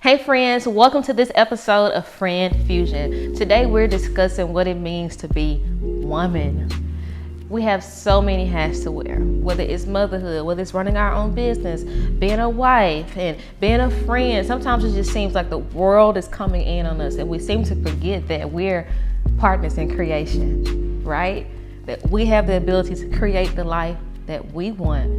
Hey friends, welcome to this episode of Friend Fusion. Today we're discussing what it means to be woman. We have so many hats to wear, whether it's motherhood, whether it's running our own business, being a wife, and being a friend. Sometimes it just seems like the world is coming in on us and we seem to forget that we're partners in creation, right? That we have the ability to create the life that we want,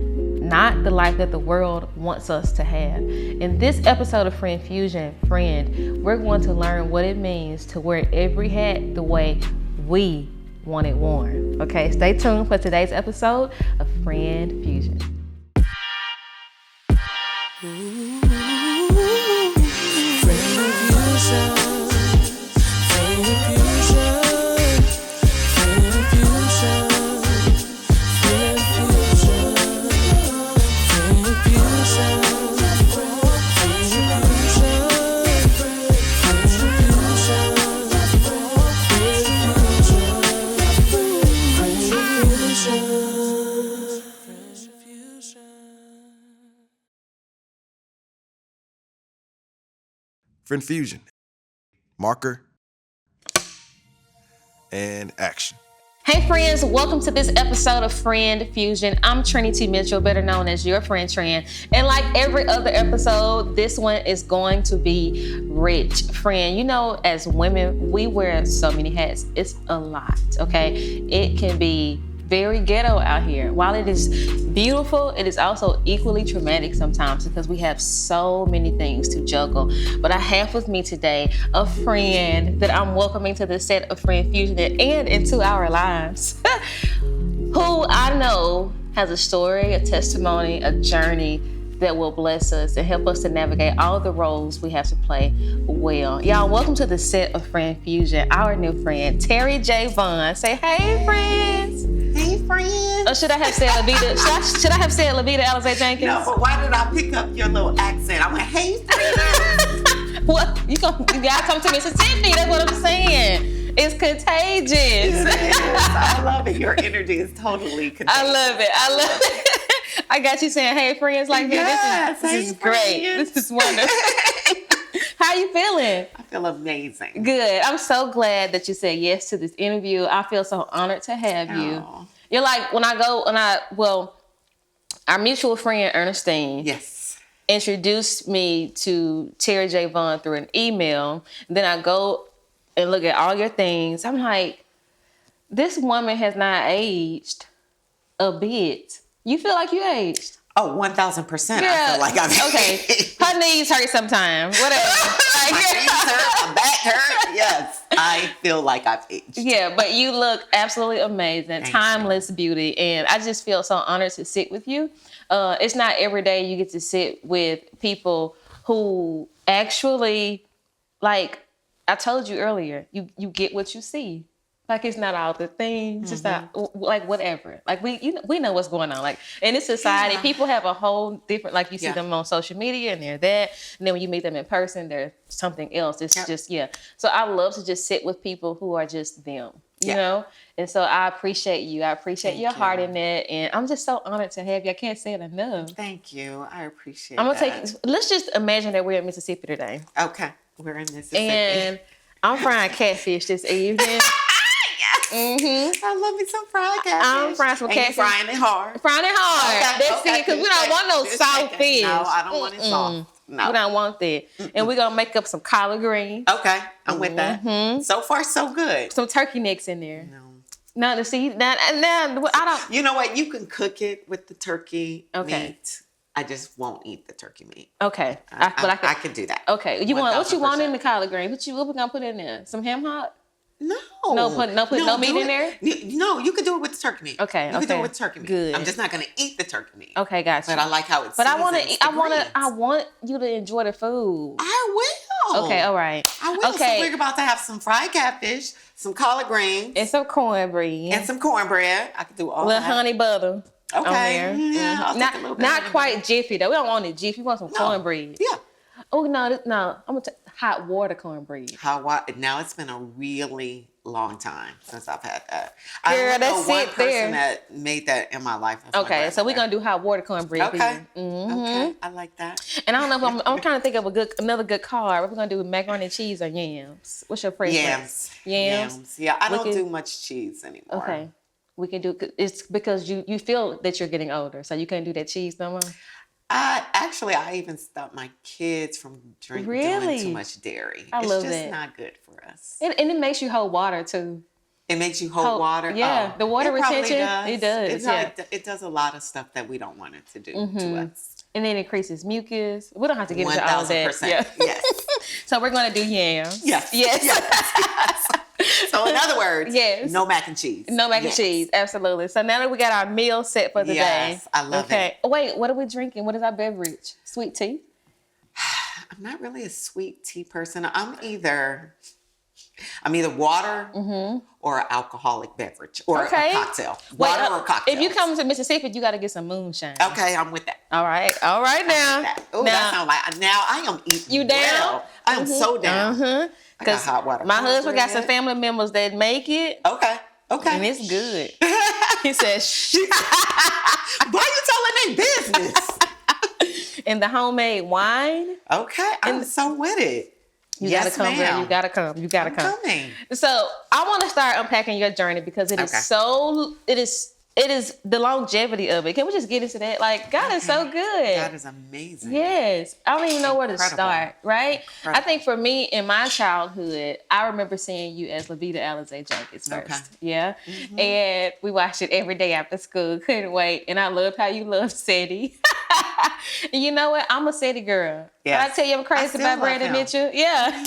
not the life that the world wants us to have. In this episode of Friend Fusion, we're going to learn what it means to wear every hat the way we want it worn. Okay, stay tuned for today's episode of Friend Fusion. Friend Fusion. Marker and action. Hey friends, welcome to this episode of Friend Fusion. I'm Trinity Mitchell, better known as your friend Tran. And like every other episode, this one is going to be rich. Friend, you know, as women, we wear so many hats. It's a lot, okay? It can be very ghetto out here. While it is beautiful, it is also equally traumatic sometimes because we have so many things to juggle. But I have with me today a friend that I'm welcoming to the set of Friend Fusion and into our lives, who I know has a story, a testimony, a journey that will bless us and help us to navigate all the roles we have to play well. Y'all, welcome to the set of Friend Fusion, our new friend, Terri J. Vaughn. Say, hey, friends. Hey, friends. Or should I have said Levita? Should I have said Levita Alizé Jenkins? No, but why did I pick up your little accent? I went, hey, friends. What? You gotta come to Mississippi. That's what I'm saying. It's contagious. It is. I love it. Your energy is totally contagious. I love it. I got you saying, hey, friends, like me. Yes, This is great. This is wonderful. How you feeling? I feel amazing. Good. I'm so glad that you said yes to this interview. I feel so honored to have you. You're like, our mutual friend, Ernestine. Yes. Introduced me to Terri J. Vaughn through an email. Then I go and look at all your things. I'm like, this woman has not aged a bit. You feel like you aged? Oh, 1,000%. Yeah. I feel like I've aged. Her knees hurt sometimes. Whatever. My knees hurt, my back hurt. Yes, I feel like I've aged. Yeah, but you look absolutely amazing. Timeless beauty. And I just feel so honored to sit with you. It's not every day you get to sit with people who actually, like I told you earlier, you get what you see. Like, it's not all the things, just not like whatever. Like we know what's going on. Like in this society, people have a whole different, like you see them on social media and they're that. And then when you meet them in person, they're something else. It's just, So I love to just sit with people who are just them, you know? And so I appreciate you. I appreciate your heart in that. And I'm just so honored to have you. I can't say it enough. Thank you. I appreciate let's just imagine that we're in Mississippi today. Okay. We're in Mississippi. And I'm frying catfish this evening. Mm-hmm. I love me some fried catfish. I'm frying some catfish. Frying it hard. Okay, that's it, because we don't want no soft fish. No, I don't want it soft. No. We don't want that. And we're going to make up some collard greens. Okay, I'm with that. So far, so good. Some turkey necks in there. No, to see, now, I don't. You know what? You can cook it with the turkey meat. I just won't eat the turkey meat. Okay. I could do that. Okay. What you want in the collard greens? What we going to put in there? Some ham hock? No. No meat in there? No, you could do it with the turkey meat. Okay. You could do it with turkey meat. Good. I'm just not going to eat the turkey meat. Okay, gotcha. But I like how it's. But I want you to enjoy the food. I will. Okay, all right. I will. Okay. So we're about to have some fried catfish, some collard greens, and some cornbread. I could do all that. Honey butter. Okay. Yeah. Not quite jiffy though. We don't want it jiffy. We want some cornbread. Yeah. Oh no, I'm gonna hot water cornbread. Now it's been a really long time since I've had that. Girl, I only know that's one it person there. that made that in my life. That's my Okay, so we're grandmother. gonna do hot water cornbread. Okay. Mm-hmm. Okay. I like that. And I don't know if I'm trying to think of another good card. What we're gonna do with macaroni and cheese or yams? What's your preference? Yams. Yeah, I don't can- do much cheese anymore. Okay. We can do it's because you feel that you're getting older, so you can't do that cheese no more. I even stopped my kids from doing too much dairy. I love It's just that. not good for us. And it makes you hold water too. It makes you hold water. Yeah, the water retention. It does. It does a lot of stuff that we don't want it to do to us. And then increases mucus. We don't have to get into all of that. 1000%. Yeah. Yes. So we're gonna do yams. Yes. Yes. So in other words, yes. No mac and cheese. No mac and cheese. Absolutely. So now that we got our meal set for the day. Yes, I love it. Oh, wait, what are we drinking? What is our beverage? Sweet tea? I'm not really a sweet tea person. I'm either water or an alcoholic beverage or a cocktail. Water or cocktail. If you come to Mississippi, you got to get some moonshine. Okay, I'm with that. All right now. Oh, that sounds like now I am eating. You down? Well. I am so down. I got hot water. My husband got some family members that make it. Okay. And it's good. He says, why you telling their business? And the homemade wine. Okay, I'm so with it. You gotta come, girl. You gotta come. You gotta come. Coming. So I want to start unpacking your journey because it is the longevity of it. Can we just get into that? Like, God is so good. God is amazing. Yes. I don't even know where to start, right? Incredible. I think for me, in my childhood, I remember seeing you as Levita Alizé Jenkins first. Okay. Yeah. And we watched it every day after school. Couldn't wait. And I loved how you loved Sadie. And you know what? I'm a Sadie girl. Yes. Did I tell you I'm crazy about Brandon Mitchell? Yeah.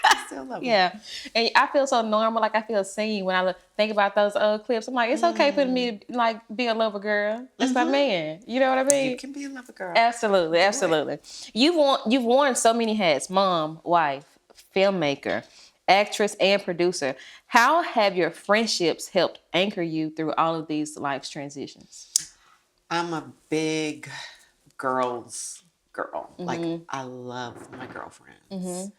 I still love him. Yeah. And I feel so normal, like I feel seen when I think about those old clips. I'm like, it's okay for me to like be a lover girl. That's my man. You know what I mean? You can be a lover girl. Absolutely. You've worn so many hats: mom, wife, filmmaker, actress, and producer. How have your friendships helped anchor you through all of these life's transitions? I'm a big girl's girl. Like I love my girlfriends.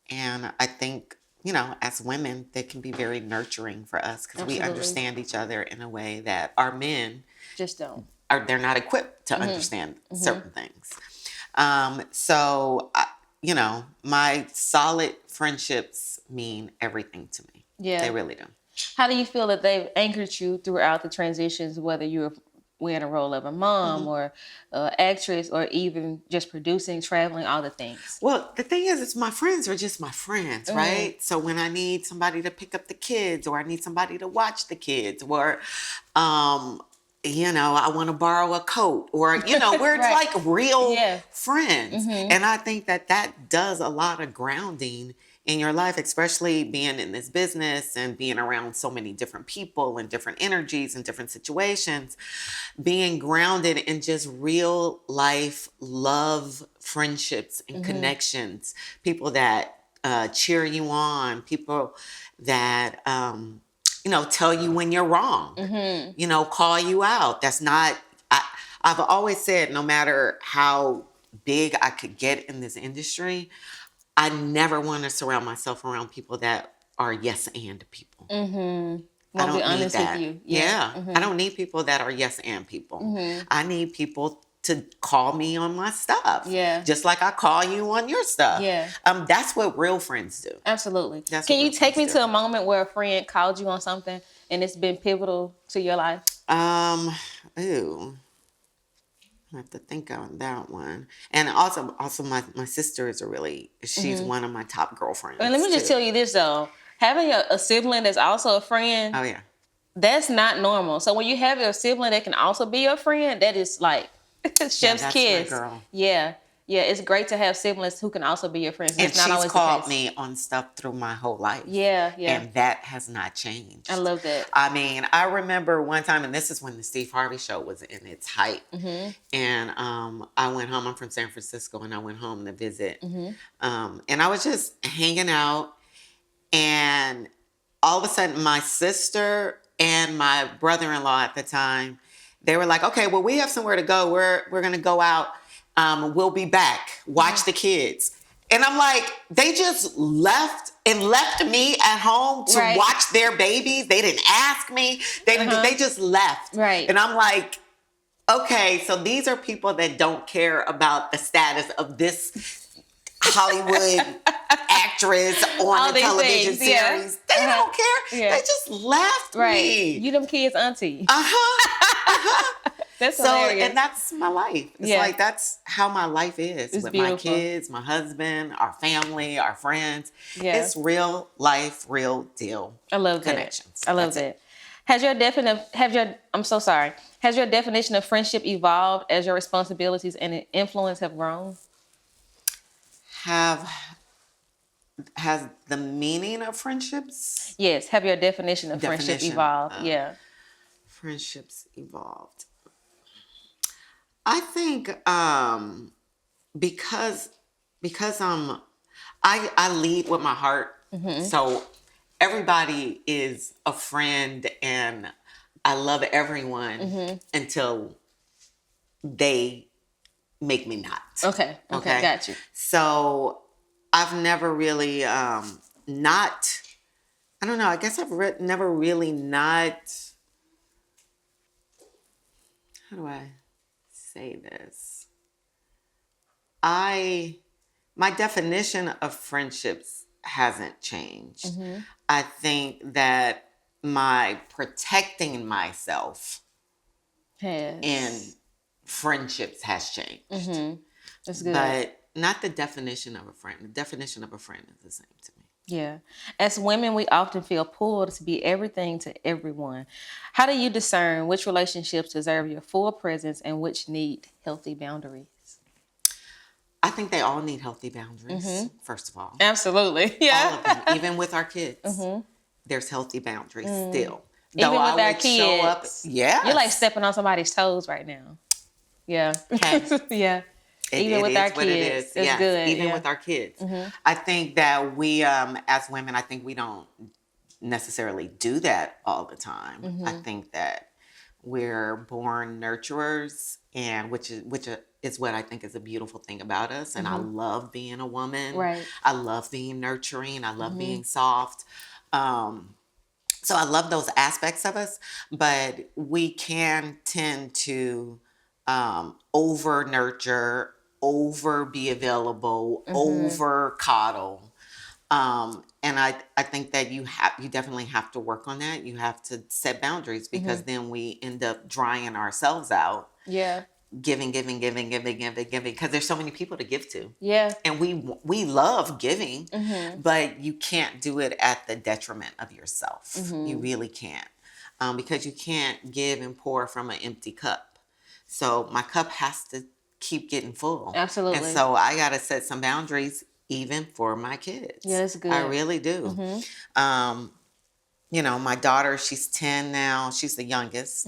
And I think, as women, they can be very nurturing for us because we understand each other in a way that our men just don't. They're not equipped to understand certain things. So, my solid friendships mean everything to me. Yeah. They really do. How do you feel that they've anchored you throughout the transitions, whether you're wearing a role of a mom or actress or even just producing, traveling, all the things? Well, the thing is, my friends are just my friends, right? So when I need somebody to pick up the kids or I need somebody to watch the kids or, I want to borrow a coat or, we're Right. like real friends. And I think that does a lot of grounding in your life, especially being in this business and being around so many different people and different energies and different situations, being grounded in just real life love, friendships and connections, people that cheer you on, people that, tell you when you're wrong, call you out. That's not, I've always said, no matter how big I could get in this industry, I never want to surround myself around people that are yes and people. I don't be honest need that. with you. Yeah. I don't need people that are yes and people. I need people to call me on my stuff. Yeah. Just like I call you on your stuff. Yeah. That's what real friends do. Absolutely. Can That's what you real take me friends to do. a moment where a friend called you on something and it's been pivotal to your life? I have to think on that one. And also my sister is she's one of my top girlfriends. And let me just tell you this though. Having a sibling that's also a friend, Oh yeah. That's not normal. So when you have a sibling that can also be your friend, that is like chef's that's my kiss. girl. Yeah. Yeah, it's great to have siblings who can also be your friends. And It's not she's always called the case. me on stuff through my whole life. Yeah, yeah. And that has not changed. I love that. I mean, I remember one time, and this is when the Steve Harvey show was in its height. Mm-hmm. And I went home. I'm from San Francisco, and I went home to visit. Mm-hmm. And I was just hanging out. And all of a sudden, my sister and my brother-in-law at the time, they were like, okay, well, we have somewhere to go. We're going to go out. We'll be back. Watch the kids. And I'm like, they just left me at home to Right. watch their babies. They didn't ask me. They just left. Right. And I'm like, okay, so these are people that don't care about the status of this Hollywood actress on the television things, yeah. series. They don't care. Yeah. They just left Right. me. You them kids' auntie. That's So, hilarious. and that's my life. It's Yeah. like, that's how my life is It's with beautiful. my kids, my husband, our family, our friends. Yeah. It's real life, real deal. I love that. Connections. I love That's that. Has your definition of friendship evolved as your responsibilities and influence have grown? Has the meaning of friendships? Yes. Have your definition of friendship Definition evolved? of- Yeah. Friendships evolved. I think because I lead with my heart. Mm-hmm. So everybody is a friend and I love everyone Mm-hmm. until they make me not. Okay. Got you. So I've never really I don't know, I guess I've never really not, how do I say this? My definition of friendships hasn't changed. Mm-hmm. I think that my protecting myself in friendships has changed. Mm-hmm. That's good. But not the definition of a friend. The definition of a friend is the same to me. Yeah. As women, we often feel pulled to be everything to everyone. How do you discern which relationships deserve your full presence and which need healthy boundaries? I think they all need healthy boundaries, first of all. Absolutely. Yeah. All of them. Even with our kids, there's healthy boundaries still. Even Though with I our would show up, kids. yeah. You're like stepping on somebody's toes right now. Yeah. Okay. Yeah. It with is our what kids. it is. It's Yes, good. even Yeah. with our kids. I think that we, as women, I think we don't necessarily do that all the time. I think that we're born nurturers, and which is what I think is a beautiful thing about us. And I love being a woman. Right. I love being nurturing. I love being soft. So I love those aspects of us, but we can tend to over nurture, over be available, over coddle. And I think that you definitely have to work on that. You have to set boundaries because then we end up drying ourselves out, Yeah. giving, because there's so many people to give to. Yeah. And we love giving, but you can't do it at the detriment of yourself. You really can't, because you can't give and pour from an empty cup. So my cup has to keep getting full. Absolutely. And so I got to set some boundaries even for my kids. Yeah, that's good. I really do. My daughter, she's 10 now. She's the youngest.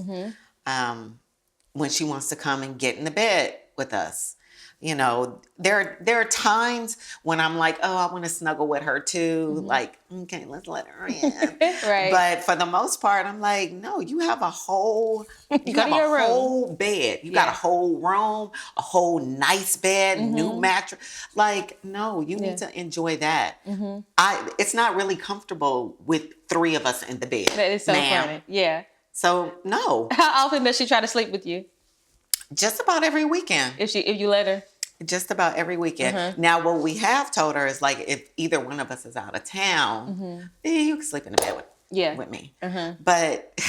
When she wants to come and get in the bed with us, there are times when I'm like, oh, I want to snuggle with her too. Like, okay, let's let her in. Right. But for the most part, I'm like, no, you have a whole, you Go have to a your room. whole bed. You got a whole room, a whole nice bed, new mattress. Like, no, you need to enjoy that. It's not really comfortable with 3 of us in the bed. That is so ma'am. funny. Yeah. So no, How often does she try to sleep with you? just about every weekend. If you let her? Just about every weekend. Now, what we have told her is like, if either one of us is out of town, you can sleep in the bed with me. But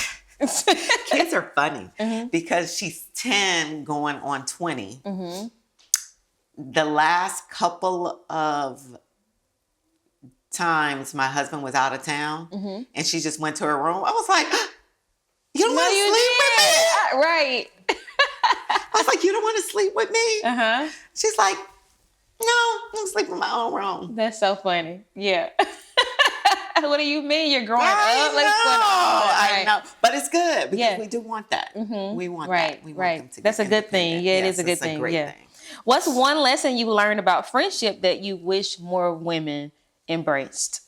kids are funny because she's 10 going on 20. The last couple of times my husband was out of town and she just went to her room, I was like, You don't want to sleep with me? Right. I was like, you don't want to sleep with me? Uh-huh. She's like, no, I'm sleeping in my own room. That's so funny. Yeah. What do you mean? You're growing up? I know. But it's good because we do want that. Mm-hmm. We want right. that. We want right. them to That's get a good thing. Yeah, it is a good thing. Great thing. What's one lesson you learned about friendship that you wish more women embraced?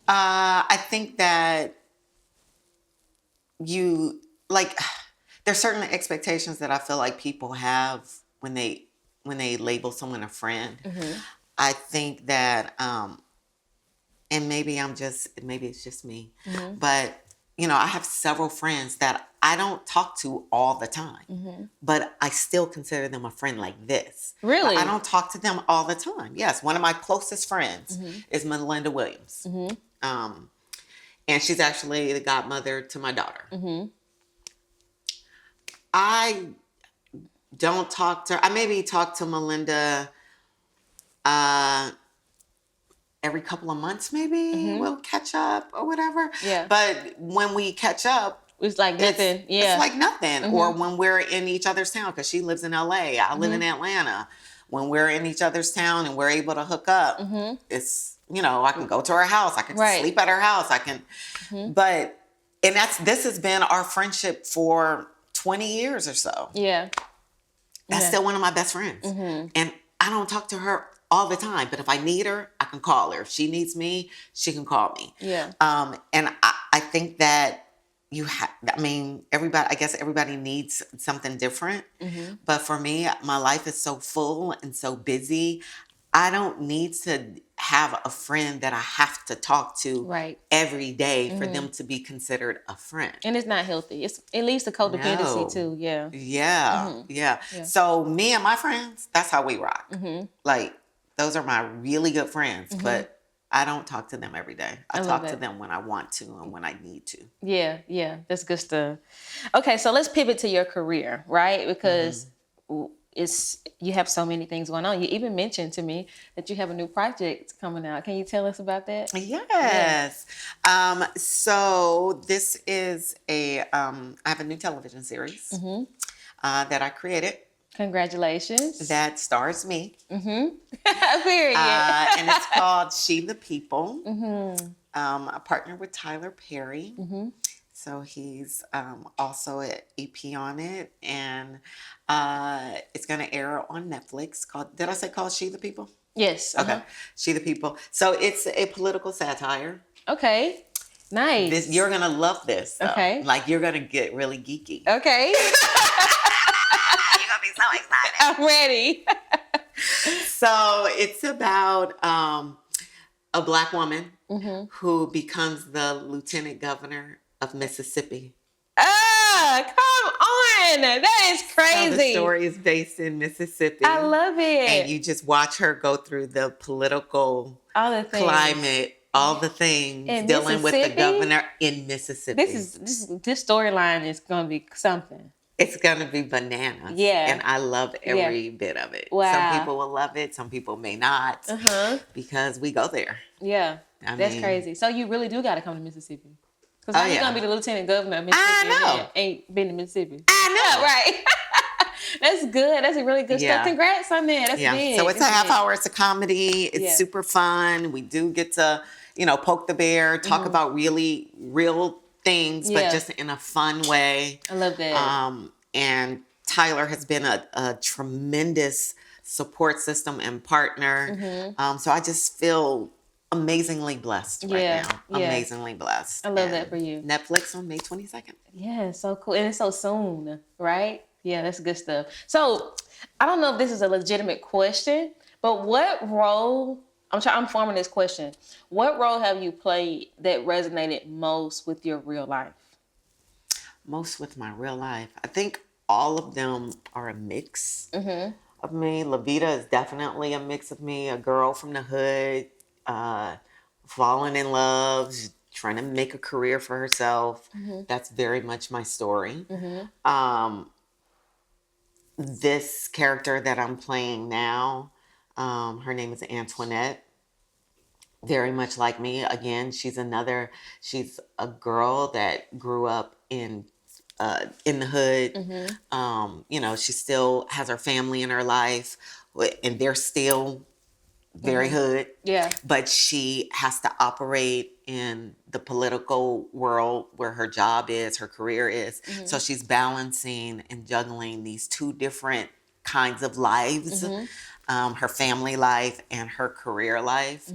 I think that there's certain expectations that I feel like people have when they label someone a friend. Mm-hmm. I think that, and maybe it's just me, Mm-hmm. but I have several friends that I don't talk to all the time, Mm-hmm. but I still consider them a friend like this. Really? But I don't talk to them all the time. Yes, one of my closest friends Mm-hmm. is Melinda Williams. Mm-hmm. And she's actually the godmother to my daughter. Mm-hmm. I don't talk to her. I maybe talk to Melinda every couple of months, maybe we'll catch up or whatever. Yeah. But when we catch up, It's like nothing. it's like nothing. Or when we're in each other's town, because she lives in LA, I live in Atlanta. When we're in each other's town and we're able to hook up, it's, I can go to her house. I can sleep at her house. I can, this has been our friendship for 20 years or so. Yeah. That's still one of my best friends. And I don't talk to her all the time, but if I need her, I can call her. If she needs me, she can call me. Yeah. And I think that everybody needs something different. But for me, my life is so full and so busy. I don't need to have a friend that I have to talk to every day for them to be considered a friend. And it's not healthy. It leads to codependency too. Yeah. Yeah. So me and my friends, that's how we rock. Like, those are my really good friends, but I don't talk to them every day. I talk to them when I want to and when I need to. Yeah. That's good stuff. Okay, so let's pivot to your career, right? Because you have so many things going on. You even mentioned to me that you have a new project coming out. Can you tell us about that? Yes. So this is I have a new television series that I created. Congratulations. That stars me. Period. And it's called She the People. I partnered with Tyler Perry. So he's also an EP on it. And it's going to air on Netflix. Did I say called She the People? Yes. Okay. She the People. So it's a political satire. Okay. Nice. You're going to love this. Though. Okay. Like, you're going to get really geeky. Okay. You're going to be so excited. I'm ready. So it's about a Black woman who becomes the lieutenant governor of Mississippi. Come on. That is crazy. So the story is based in Mississippi. I love it. And you just watch her go through the political climate, all the things, dealing with the governor in Mississippi. This storyline is going to be something. It's going to be bananas. Yeah. And I love every bit of it. Wow. Some people will love it. Some people may not. Because we go there. Yeah. That's crazy. So you really do got to come to Mississippi. Because how you going to be the lieutenant governor of Mississippi? I know. Ain't been to Mississippi. I know. Right. That's good. That's a really good stuff. Congrats on that. That's big. So it's a half hour. It's a comedy. It's super fun. We do get to, poke the bear, talk about really real things, but just in a fun way. I love that. And Tyler has been a tremendous support system and partner. So I just feel amazingly blessed right now. Amazingly blessed. I love that for you. Netflix on May 22nd. Yeah, so cool. And it's so soon, right? Yeah, that's good stuff. So I don't know if this is a legitimate question, but what role, I'm forming this question. What role have you played that resonated most with your real life? Most with my real life. I think all of them are a mix of me. La Vida is definitely a mix of me. A girl from the hood, falling in love, trying to make a career for herself. That's very much my story. This character that I'm playing now, her name is Antoinette. very much like me. Again, she's a girl that grew up in the hood. You know, she still has her family in her life, and they're still very hood. Yeah. But she has to operate in the political world where her job is, her career is. So she's balancing and juggling these two different kinds of lives, her family life and her career life.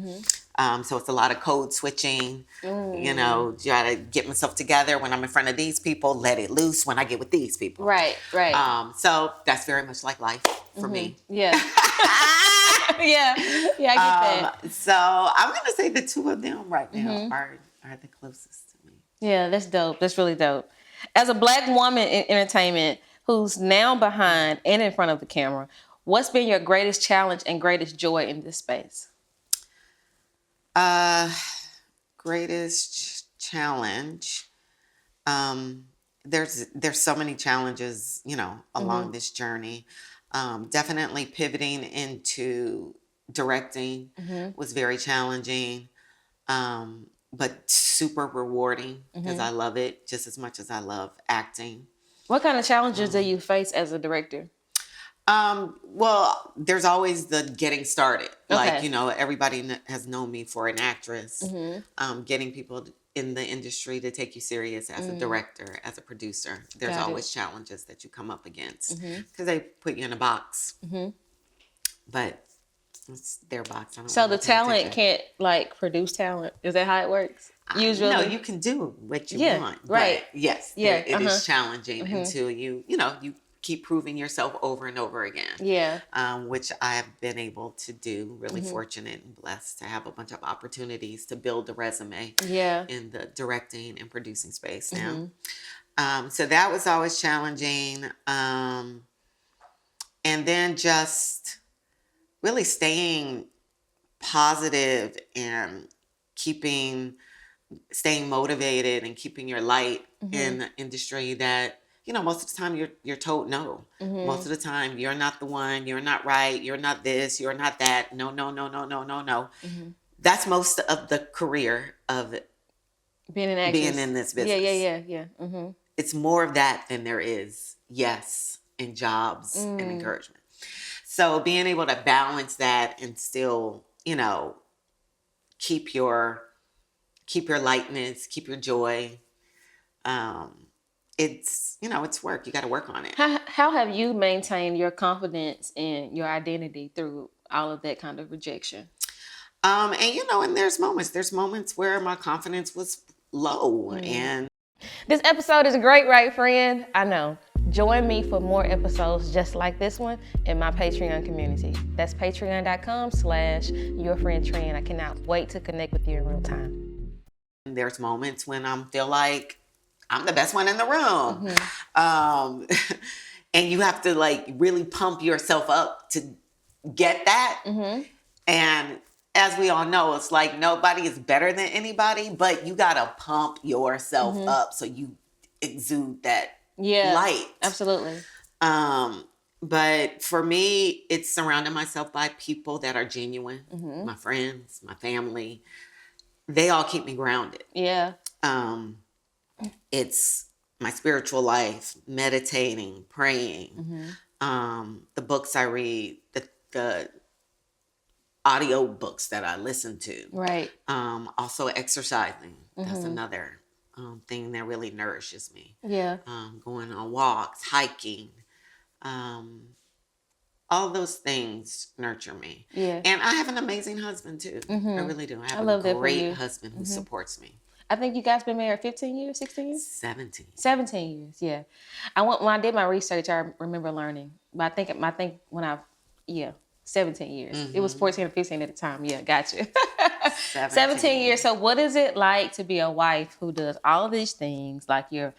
So it's a lot of code switching. You know, try to get myself together when I'm in front of these people, let it loose when I get with these people. Right. So that's very much like life for me. Yeah. yeah, I get that. So I'm gonna say the two of them right now are the closest to me. Yeah, that's dope. That's really dope. As a Black woman in entertainment who's now behind and in front of the camera, what's been your greatest challenge and greatest joy in this space? Greatest challenge. There's so many challenges, you know, along this journey. Definitely pivoting into directing was very challenging, but super rewarding because I love it just as much as I love acting. What kind of challenges do you face as a director? Well, there's always the getting started. Okay. Like, you know, everybody has known me for an actress. Getting people in the industry to take you serious as a director, as a producer. There's always challenges that you come up against because they put you in a box. But it's their box. I don't So want the to talent can't like produce talent. Is that how it works? Usually, no, you can do what you want. Right. But yes, Yeah, it is challenging until you keep proving yourself over and over again. Yeah. Which I have been able to do. Really fortunate and blessed to have a bunch of opportunities to build a resume. Yeah. In the directing and producing space now. So that was always challenging. And then just really staying positive and staying motivated and keeping your light in the industry that, you know, most of the time you're told no. Most of the time you're not the one, you're not right, you're not this, you're not that. No. That's most of the career of Being an actress. being in this business. Yeah. It's more of that than there is yes and jobs and encouragement. So being able to balance that and still, you know, keep your lightness, keep your joy. It's, you know, it's work. You got to work on it. How have you maintained your confidence and your identity through all of that kind of rejection? And you know, and there's moments where my confidence was low. And this episode is great, right, friend? I know. Join me for more episodes just like this one in my Patreon community. That's patreon.com/yourfriendtrend. I cannot wait to connect with you in real time. There's moments when I feel like I'm the best one in the room. And you have to like really pump yourself up to get that. And as we all know, it's like nobody is better than anybody, but you got to pump yourself up so you exude that light. Absolutely. But for me, it's surrounding myself by people that are genuine. My friends, my family, they all keep me grounded. Yeah. It's my spiritual life, meditating, praying, the books I read, the audio books that I listen to. Right. Also exercising. That's another thing that really nourishes me. Yeah. Going on walks, hiking. All those things nurture me. Yeah. And I have an amazing husband too. I really do. I have a great husband who supports me. I think you guys been married 15 years, 16 years? 17. 17 years, yeah. When I did my research, I remember learning. But I think when 17 years. It was 14 or 15 at the time. Yeah, gotcha. 17 years. So what is it like to be a wife who does all of these things? Like you're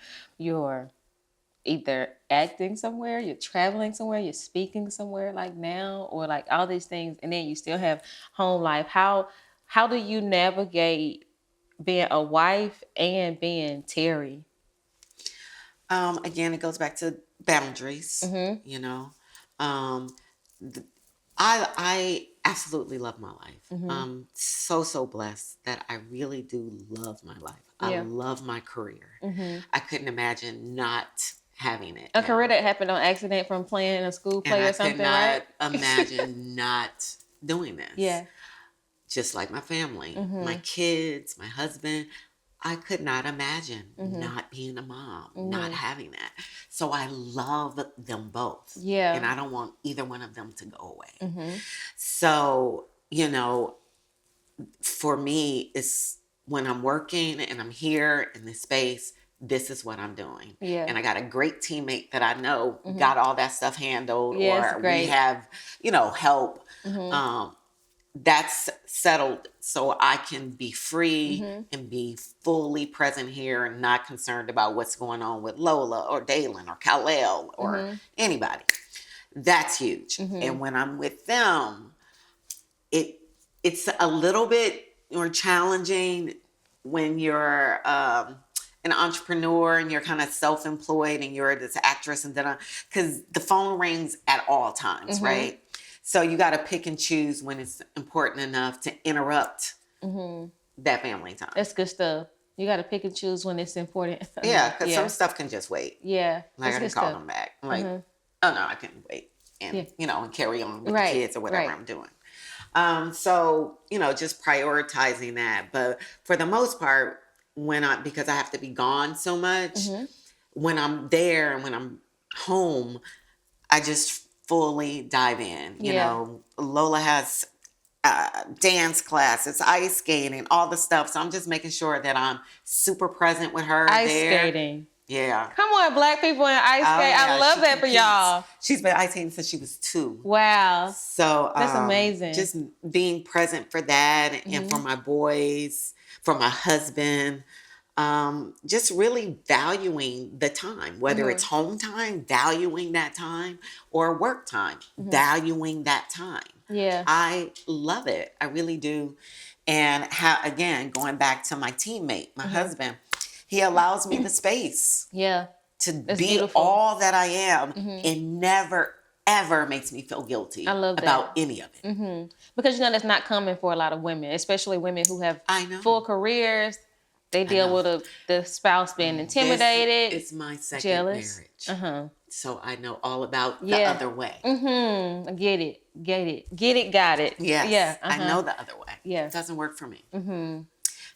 either acting somewhere, you're traveling somewhere, you're speaking somewhere like now, or like all these things, and then you still have home life. How do you navigate being a wife and being Terri? Again, it goes back to boundaries. You know, I absolutely love my life. I'm so blessed that I really do love my life. I love my career. I couldn't imagine not having it. A now. career that happened on accident from playing a school play And or I something, could not right? imagine not doing this. Yeah. Just like my family, my kids, my husband. I could not imagine not being a mom, not having that. So I love them both. Yeah. And I don't want either one of them to go away. So, you know, for me, it's when I'm working and I'm here in this space, this is what I'm doing. Yeah. And I got a great teammate that I know got all that stuff handled, Yes, or great. we have, help. That's settled so I can be free and be fully present here and not concerned about what's going on with Lola or Dalen or Khalil or anybody. That's huge. And when I'm with them, it's a little bit more challenging when you're an entrepreneur and you're kind of self-employed and you're this actress and then because the phone rings at all times, right? So you got to pick and choose when it's important enough to interrupt that family time. That's good stuff. You got to pick and choose when it's important. Yeah, because some stuff can just wait. Yeah. Like I can call them back. I'm like, oh no, I couldn't wait. And, and carry on with the kids or whatever I'm doing. So, just prioritizing that. But for the most part, because I have to be gone so much, when I'm there and when I'm home, I just fully dive in. You know, Lola has dance class, it's ice skating, all the stuff. So I'm just making sure that I'm super present with her. Ice skating. Yeah. Come on, Black people in ice skate. Yeah, I love that for y'all. She's been ice skating since she was 2. Wow. So that's amazing. Just being present for that and for my boys, for my husband. Just really valuing the time, whether it's home time, valuing that time, or work time, valuing that time. Yeah. I love it. I really do. And again, going back to my teammate, my husband, he allows me the space. Yeah. To be beautiful. All that I am and never, ever makes me feel guilty about any of it. Because that's not common for a lot of women, especially women who have full careers. They deal with the spouse being intimidated. It's my second jealous. Marriage. So I know all about the other way. Get it, got it. Yes. Yeah. I know the other way. Yeah. It doesn't work for me.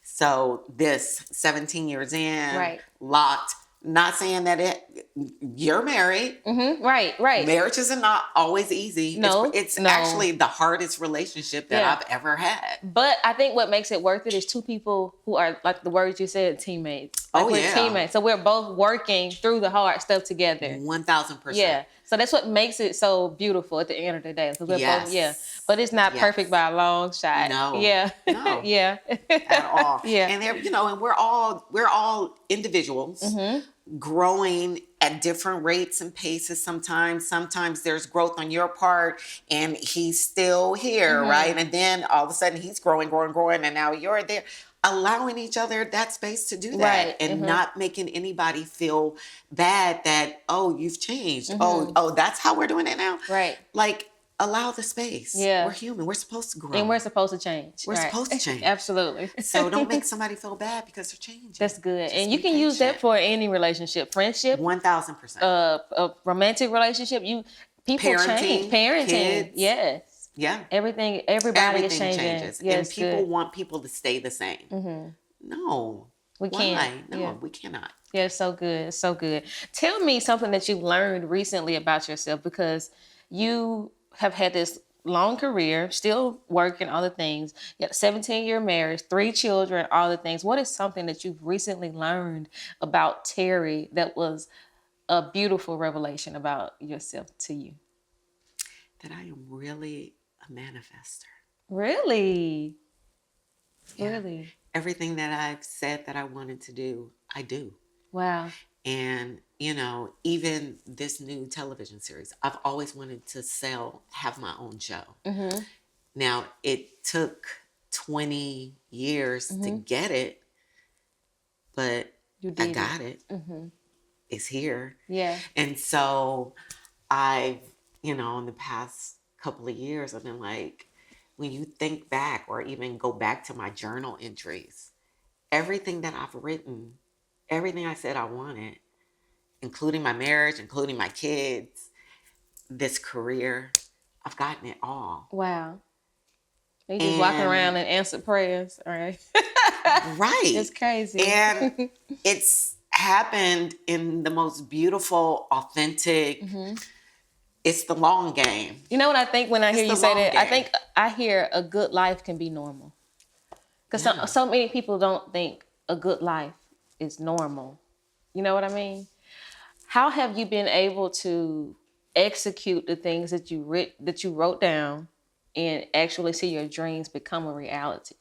So this 17 years in, locked. Not saying that you're married. Right. Marriage is not always easy. No, it's actually the hardest relationship that I've ever had. But I think what makes it worth it is two people who are, like the words you said, teammates. Like we're teammates. So we're both working through the hard stuff together. 1,000%. Yeah. So that's what makes it so beautiful at the end of the day. We're both, but it's not perfect by a long shot. No. Yeah. No. Yeah. At all. Yeah. And and we're all individuals growing at different rates and paces sometimes. Sometimes there's growth on your part and he's still here, right? And then all of a sudden he's growing, and now you're there. Allowing each other that space to do that and not making anybody feel bad that, oh, you've changed. Oh, that's how we're doing it now. Right. Like, allow the space. Yeah. We're human. We're supposed to grow. And we're supposed to change. We're supposed to change. Absolutely. So don't make somebody feel bad because they're changing. That's good. Just and you can use that for any relationship. Friendship. 1,000%. A romantic relationship. People change. Parenting. Kids. Yes. Yeah. Everybody is changing. Changes. Yes, and people want people to stay the same. No. We can't. No, we cannot. Yeah, it's so good. It's so good. Tell me something that you've learned recently about yourself, because you have had this long career, still working, all the things. You got a 17-year marriage, 3 children, all the things. What is something that you've recently learned about Terri that was a beautiful revelation about yourself to you? That I am really a manifester. Really? Yeah. Really? Everything that I've said that I wanted to do, I do. Wow. And, even this new television series, I've always wanted to have my own show. Now, it took 20 years to get it, but I got it. It's here. Yeah. And so I've, in the past couple of years, I've been like, when you think back or even go back to my journal entries, everything that I've written, everything I said I wanted, including my marriage, including my kids, this career, I've gotten it all. Wow. You just walking around And and answer prayers, all right? right. It's crazy. And it's happened in the most beautiful, authentic, it's the long game. You know what I think when I hear It's you the say long that? game. I think I hear a good life can be normal. Because so many people don't think a good life is normal. You know what I mean? How have you been able to execute the things that you wrote down and actually see your dreams become a reality?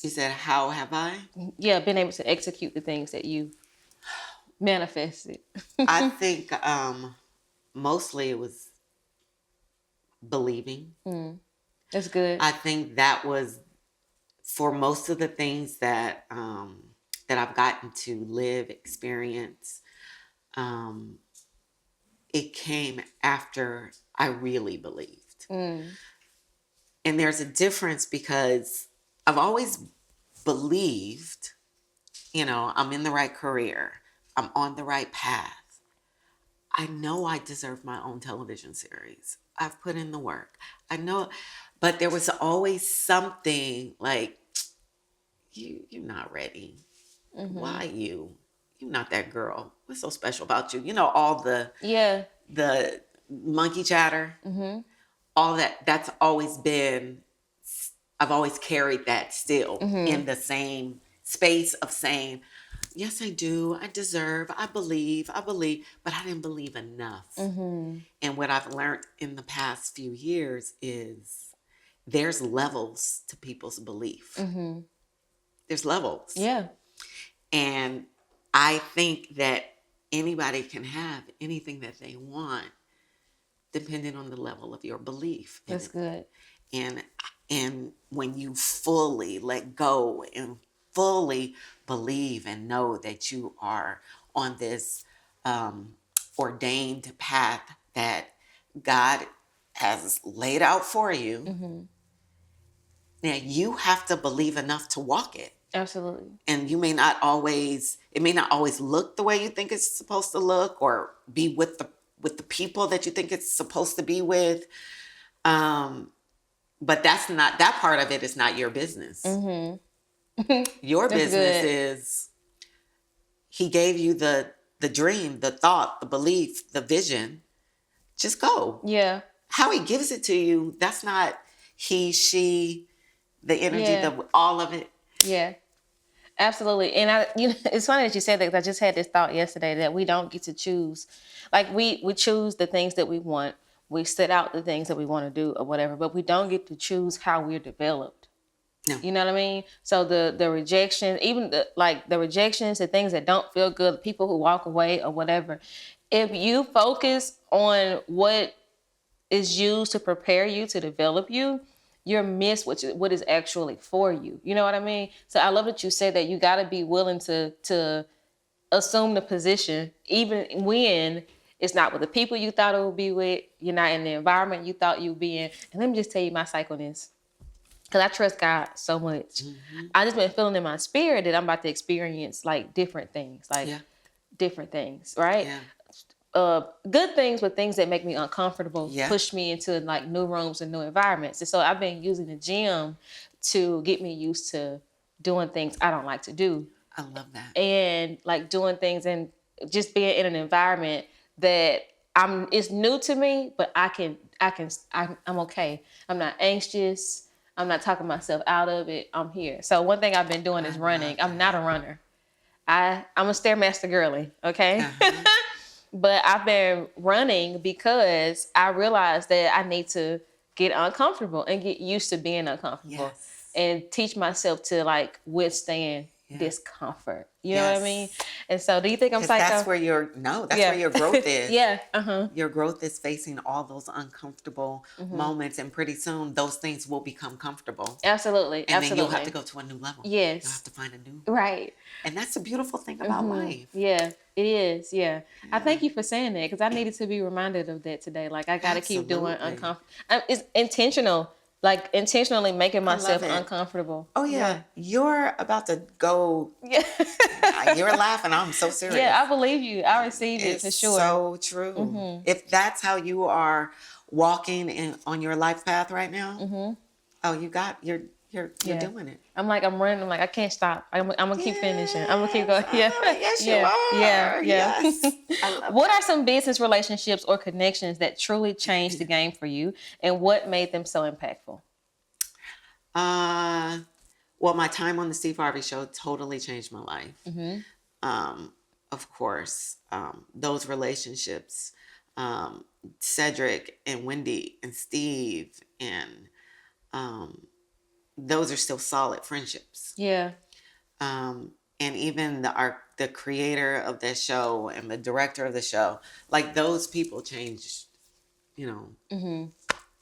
You said, how have I? Yeah, been able to execute the things that you manifested. I think mostly it was believing. That's good. I think that was for most of the things that that I've gotten to live, experience. It came after I really believed. And there's a difference because I've always believed, you know, I'm in the right career. I'm on the right path. I know I deserve my own television series. I've put in the work. I know, but there was always something like, you're not ready. Why you? You're not that girl. What's so special about you? You know, all the monkey chatter, all that's always been, I've always carried that still in the same space of saying, yes, I do. I deserve. I believe. But I didn't believe enough. And what I've learned in the past few years is there's levels to people's belief. There's levels. Yeah. And I think that anybody can have anything that they want depending on the level of your belief. That's good. And when you fully let go and fully believe and know that you are on this ordained path that God has laid out for you, now you have to believe enough to walk it. Absolutely. And it may not always look the way you think it's supposed to look or be with the people that you think it's supposed to be with. But that part of it is not your business. Your business is he gave you the dream, the thought, the belief, the vision. Just go. Yeah. How he gives it to you, that's not he, she, the energy, all of it. Yeah. Absolutely. And it's funny that you said that because I just had this thought yesterday that we don't get to choose. Like we choose the things that we want. We set out the things that we want to do or whatever, but we don't get to choose how we're developed. No. You know what I mean? So the rejection, even the rejections, the things that don't feel good, the people who walk away or whatever, if you focus on what is used to prepare you, to develop you, you'll miss what is actually for you. You know what I mean? So I love that you said that you got to be willing to assume the position, even when it's not with the people you thought it would be with. You're not in the environment you thought you'd be in. And let me just tell you my cycle on this. Because I trust God so much. I just been feeling in my spirit that I'm about to experience like different things. Different things, right? Yeah. Good things, but things that make me uncomfortable, push me into like new rooms and new environments. And so I've been using the gym to get me used to doing things I don't like to do. I love that. And like doing things and just being in an environment that it's new to me, but I'm okay. I'm not anxious. I'm not talking myself out of it. I'm here. So one thing I've been doing is running. I'm not a runner. I'm a Stairmaster girly, okay? But I've been running because I realized that I need to get uncomfortable and get used to being uncomfortable and teach myself to like withstand discomfort. You know what I mean? And so do you think I'm psycho? That's where your growth is. Your growth is facing all those uncomfortable moments, and pretty soon those things will become comfortable. Absolutely. And then you'll have to go to a new level. Yes. You'll have to find a new right. And that's the beautiful thing about life. Yeah, it is. Yeah. I thank you for saying that because I needed to be reminded of that today. Like I got to keep doing uncomfortable. It's intentional like intentionally making love myself it. uncomfortable. Oh yeah. You're about to go. Yeah. You're laughing. I'm so serious. Yeah, I believe you. I receive it It's for sure. so true. If that's how you are walking on your life path right now, oh, you're doing it. I'm running. I'm like, I can't stop. I'm gonna keep finishing. I'm gonna keep going. I love it. Yes, you are. Yeah. Yes. I love What are some business relationships or connections that truly changed the game for you, and what made them so impactful? Well, my time on the Steve Harvey Show totally changed my life. Of course, those relationships, Cedric and Wendy and Steve, and those are still solid friendships. Yeah. And even the creator of that show and the director of the show, like those people changed,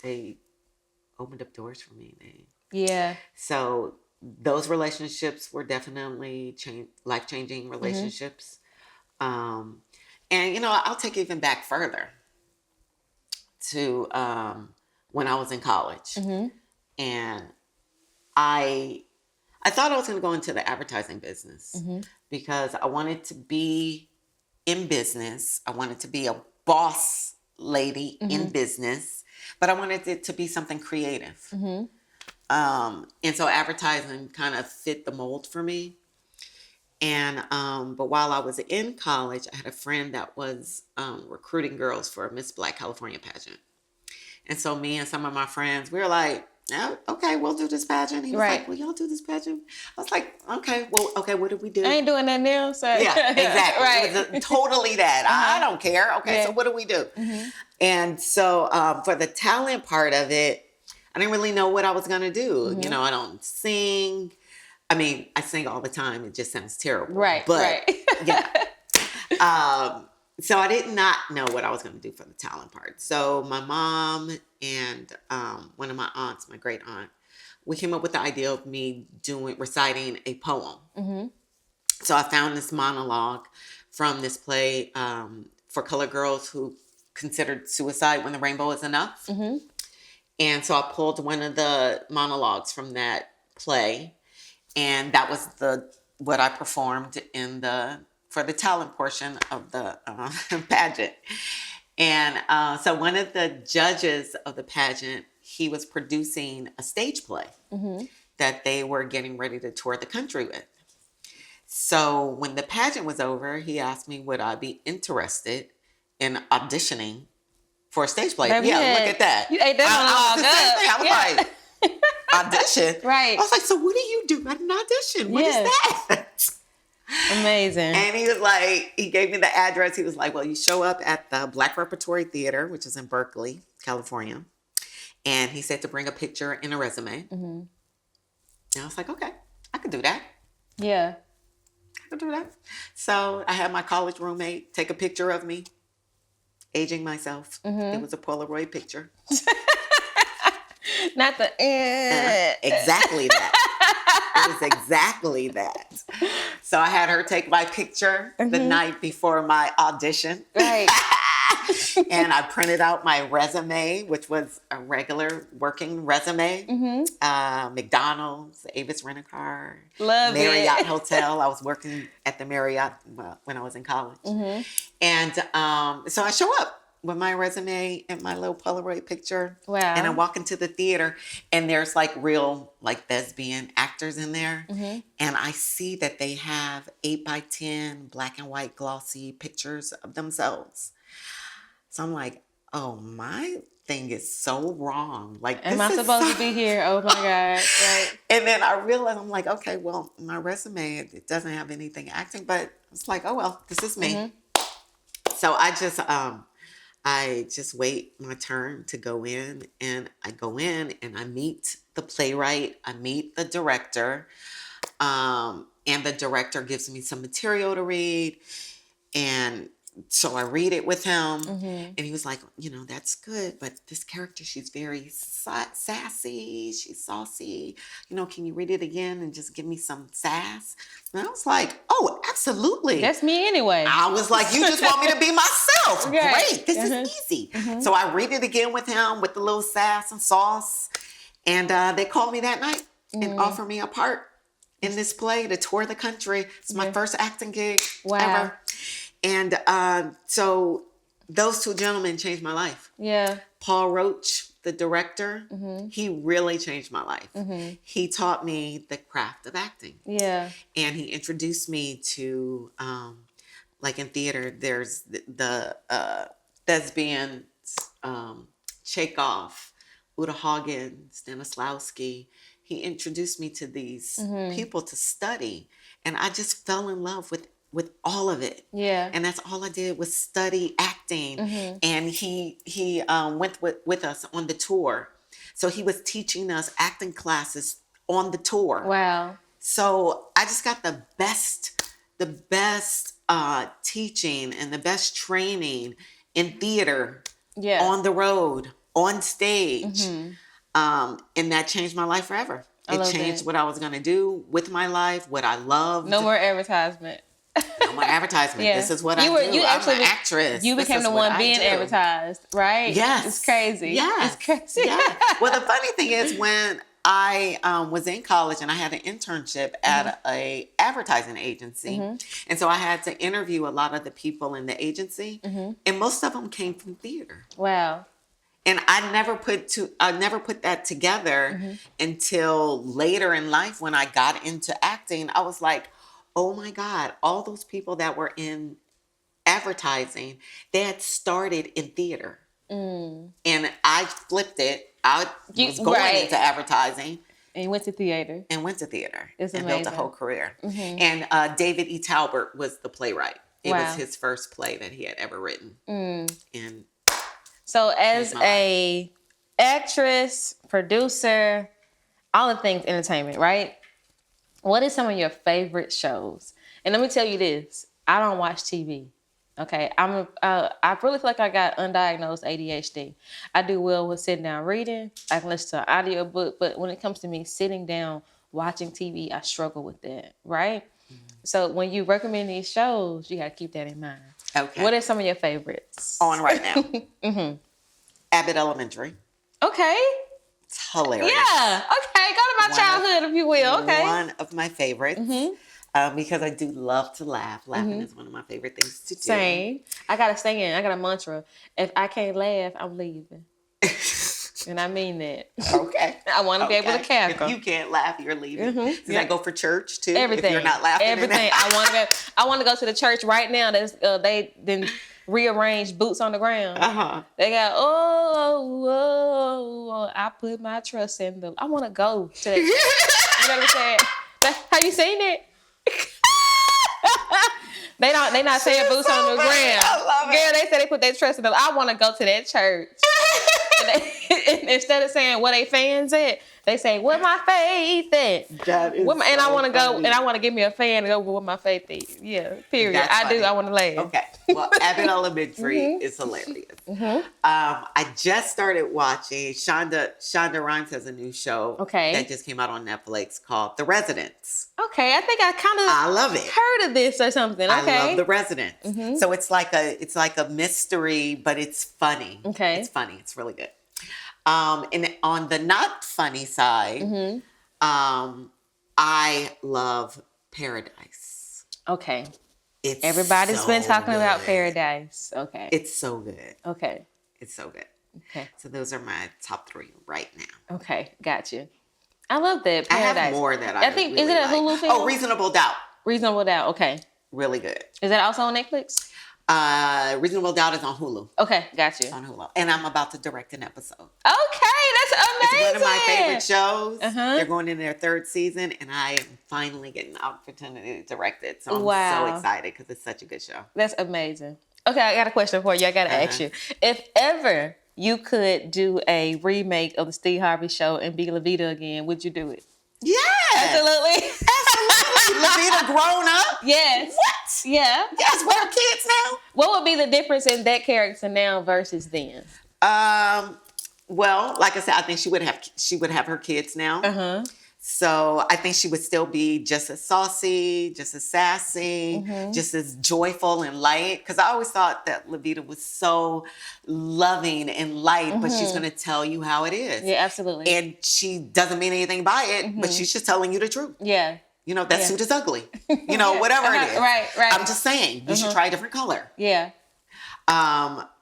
they opened up doors for me. Yeah. So those relationships were definitely life-changing relationships. And, I'll take it even back further to when I was in college. And I thought I was going to go into the advertising business because I wanted to be in business. I wanted to be a boss lady in business, but I wanted it to be something creative. And so advertising kind of fit the mold for me. And but while I was in college, I had a friend that was recruiting girls for a Miss Black California pageant. And so me and some of my friends, we were like, oh, okay, we'll do this pageant. He was like, will y'all do this pageant? I was like, okay, what do we do? I ain't doing that now. So yeah, exactly. Right. It was totally that. I don't care. Okay, so what do we do? And so for the talent part of it, I didn't really know what I was going to do. I don't sing. I mean, I sing all the time. It just sounds terrible. Right. But, so I did not know what I was going to do for the talent part. So my mom and one of my aunts, my great aunt, we came up with the idea of me reciting a poem. So I found this monologue from this play for colored girls who considered suicide when the rainbow is enough. And so I pulled one of the monologues from that play, and that was what I performed for the talent portion of the pageant. And so one of the judges of the pageant, he was producing a stage play that they were getting ready to tour the country with. So when the pageant was over, he asked me, would I be interested in auditioning for a stage play? Baby, look at that. You ate that I was like, audition? Right. I was like, so what do you do at an audition? What is that? Amazing. And he was like, he gave me the address. He was like, well, you show up at the Black Repertory Theater, which is in Berkeley, California. And he said to bring a picture and a resume. And I was like, okay, I could do that. Yeah. I could do that. So I had my college roommate take a picture of me, aging myself. It was a Polaroid picture. Not the exactly that. It was exactly that. So I had her take my picture the night before my audition. Right. And I printed out my resume, which was a regular working resume. McDonald's, Avis Rent-A-Car, Marriott Hotel. I was working at the Marriott when I was in college. And so I show up with my resume and my little Polaroid picture. Wow. And I walk into the theater, and there's like real lesbian actors in there. And I see that they have 8x10 black and white glossy pictures of themselves. So I'm like, oh, my thing is so wrong. Like, am I supposed to be here? Oh my God. Right. And then I realized, I'm like, okay, well, my resume, it doesn't have anything acting, but it's like, oh, well, this is me. So I just wait my turn to go in, and I go in and I meet the playwright. I meet the director, and the director gives me some material to read. And so I read it with him, and he was like, that's good, but this character, she's very sassy, she's saucy. Can you read it again and just give me some sass? And I was like, oh, absolutely. That's me anyway. I was like, you just want me to be myself. Okay. Great. This is easy. So I read it again with him with the little sass and sauce. And they called me that night and offered me a part in this play to tour the country. It's my first acting gig ever. And so those two gentlemen changed my life. Yeah. Paul Roach, the director, he really changed my life. He taught me the craft of acting. Yeah. And he introduced me to, like in theater, there's the thespians, Chekhov, Uta Hagen, Stanislavski. He introduced me to these people to study. And I just fell in love with all of it. Yeah. And that's all I did was study acting. And he went with us on the tour. So he was teaching us acting classes on the tour. Wow. So I just got the best teaching and the best training in theater, on the road, on stage. And that changed my life forever. It changed what I was going to do with my life, what I loved. No more advertisement. No more advertisement. This is what I do. I'm an actress. You became the one being advertised, right? Yes. It's crazy. Yes. It's crazy. Yeah. Well, the funny thing is when I was in college and I had an internship at a advertising agency. And so I had to interview a lot of the people in the agency. And most of them came from theater. Wow. And I never put that together until later in life when I got into acting. I was like, oh my God, all those people that were in advertising, they had started in theater. And I flipped it. I was going into advertising. And you went to theater. And went to theater. It's and amazing. built a whole career. And David E. Talbert was the playwright. It was his first play that he had ever written. And so as a actress, producer, all the things entertainment, right? What is some of your favorite shows? And let me tell you this, I don't watch TV. Okay, I really feel like I got undiagnosed ADHD. I do well with sitting down reading. I can listen to an audiobook, but when it comes to me sitting down watching TV, I struggle with that, right? So when you recommend these shows, you got to keep that in mind. Okay. What are some of your favorites? On right now. Abbott Elementary. Okay. It's hilarious. Yeah. Okay. Go to my childhood, if you will. Okay. One of my favorites. Because I do love to laugh. Laughing is one of my favorite things to do. Same. I got to stay in. I got a mantra. If I can't laugh, I'm leaving. And I mean that. Okay. I want to be able to cackle. If you can't laugh, you're leaving. Does that go for church too? Everything. If you're not laughing. Everything. I want to go to the church right now. They then rearranged boots on the ground. They got I put my trust in them. I want to go to that church. You know what I'm saying? Have you seen it? They not saying boots on the ground. I love it. Girl, they said they put their trust in them. I want to go to that church. And instead of saying where they fans at, they say where my faith at. That is and I want to go, funny. and I want to give me a fan to go where my faith is. Yeah, period. That's I funny. do. I want to laugh. Okay. Well, Abbott Elementary is hilarious. I just started watching. Shonda Rhimes has a new show. Okay. That just came out on Netflix called The Residents. Okay, I think I love it. heard of this or something. Okay. I love The Residents. So it's like a mystery, but it's funny. Okay. It's funny. It's really good. And on the not funny side, I love Paradise. Okay. Everybody's been talking about Paradise. Okay. It's so good. Okay. It's so good. Okay. So those are my top 3 right now. Okay. Got you. I love that. Paradise. I have more that I think, really is it a like. Hulu thing? Oh, Reasonable Doubt. Reasonable Doubt. Okay. Really good. Is that also on Netflix? Reasonable Doubt is on Hulu. Okay. Got you. On Hulu. And I'm about to direct an episode. Okay. That's amazing. It's one of my favorite shows. Uh-huh. They're going in their 3rd season, and I am finally getting the opportunity to direct it. So I'm so excited because it's such a good show. That's amazing. Okay, I got a question for you. I got to ask you. If ever you could do a remake of the Steve Harvey Show and be Levita again, would you do it? Yes. Absolutely. Absolutely. Levita grown up? Yes. What? Yeah. Yes, with her kids now? What would be the difference in that character now versus then? Well, like I said, I think she would have her kids now. So I think she would still be just as saucy, just as sassy, just as joyful and light. Because I always thought that Levita was so loving and light, but she's going to tell you how it is. Yeah, absolutely. And she doesn't mean anything by it, but she's just telling you the truth. Yeah. You know, that suit is ugly. You know, whatever it is. Right. I'm just saying, you should try a different color. Yeah.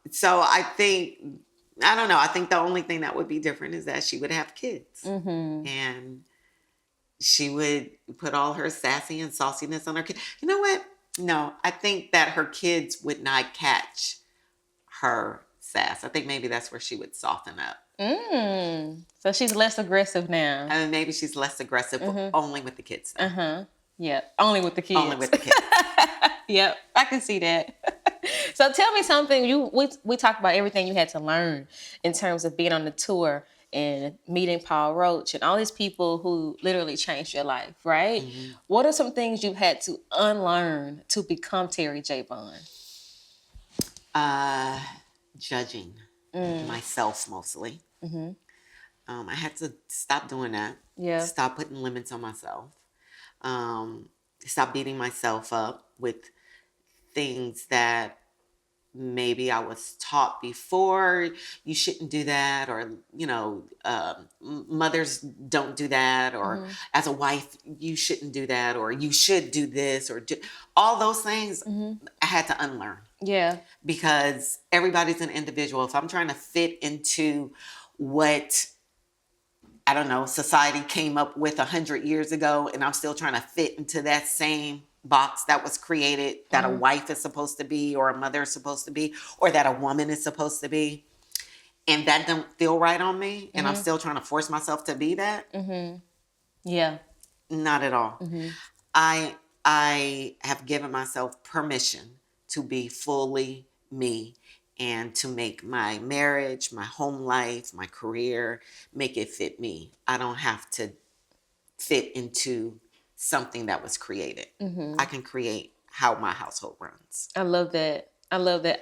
So I think, I don't know. I think the only thing that would be different is that she would have kids. And she would put all her sassy and sauciness on her kids. You know what? No, I think that her kids would not catch her sass. I think maybe that's where she would soften up. So she's less aggressive now. And maybe she's less aggressive, but only with the kids. Yeah, only with the kids. Only with the kids. Yep, I can see that. So tell me something. We talked about everything you had to learn in terms of being on the tour and meeting Paul Roach and all these people who literally changed your life, right? What are some things you had to unlearn to become Terri J. Vaughn? Judging myself mostly. I had to stop doing that. Yeah. Stop putting limits on myself. Stop beating myself up with things that maybe I was taught before. You shouldn't do that, or mothers don't do that, or as a wife you shouldn't do that, or you should do this, or all those things. I had to unlearn. Yeah, because everybody's an individual. If I'm trying to fit into what, I don't know, society came up with 100 years ago, and I'm still trying to fit into that same box that was created, that a wife is supposed to be, or a mother is supposed to be, or that a woman is supposed to be, and that don't feel right on me, and I'm still trying to force myself to be that. Yeah. Not at all. I have given myself permission to be fully me and to make my marriage, my home life, my career, make it fit me. I don't have to fit into something that was created. I can create how my household runs. I love that.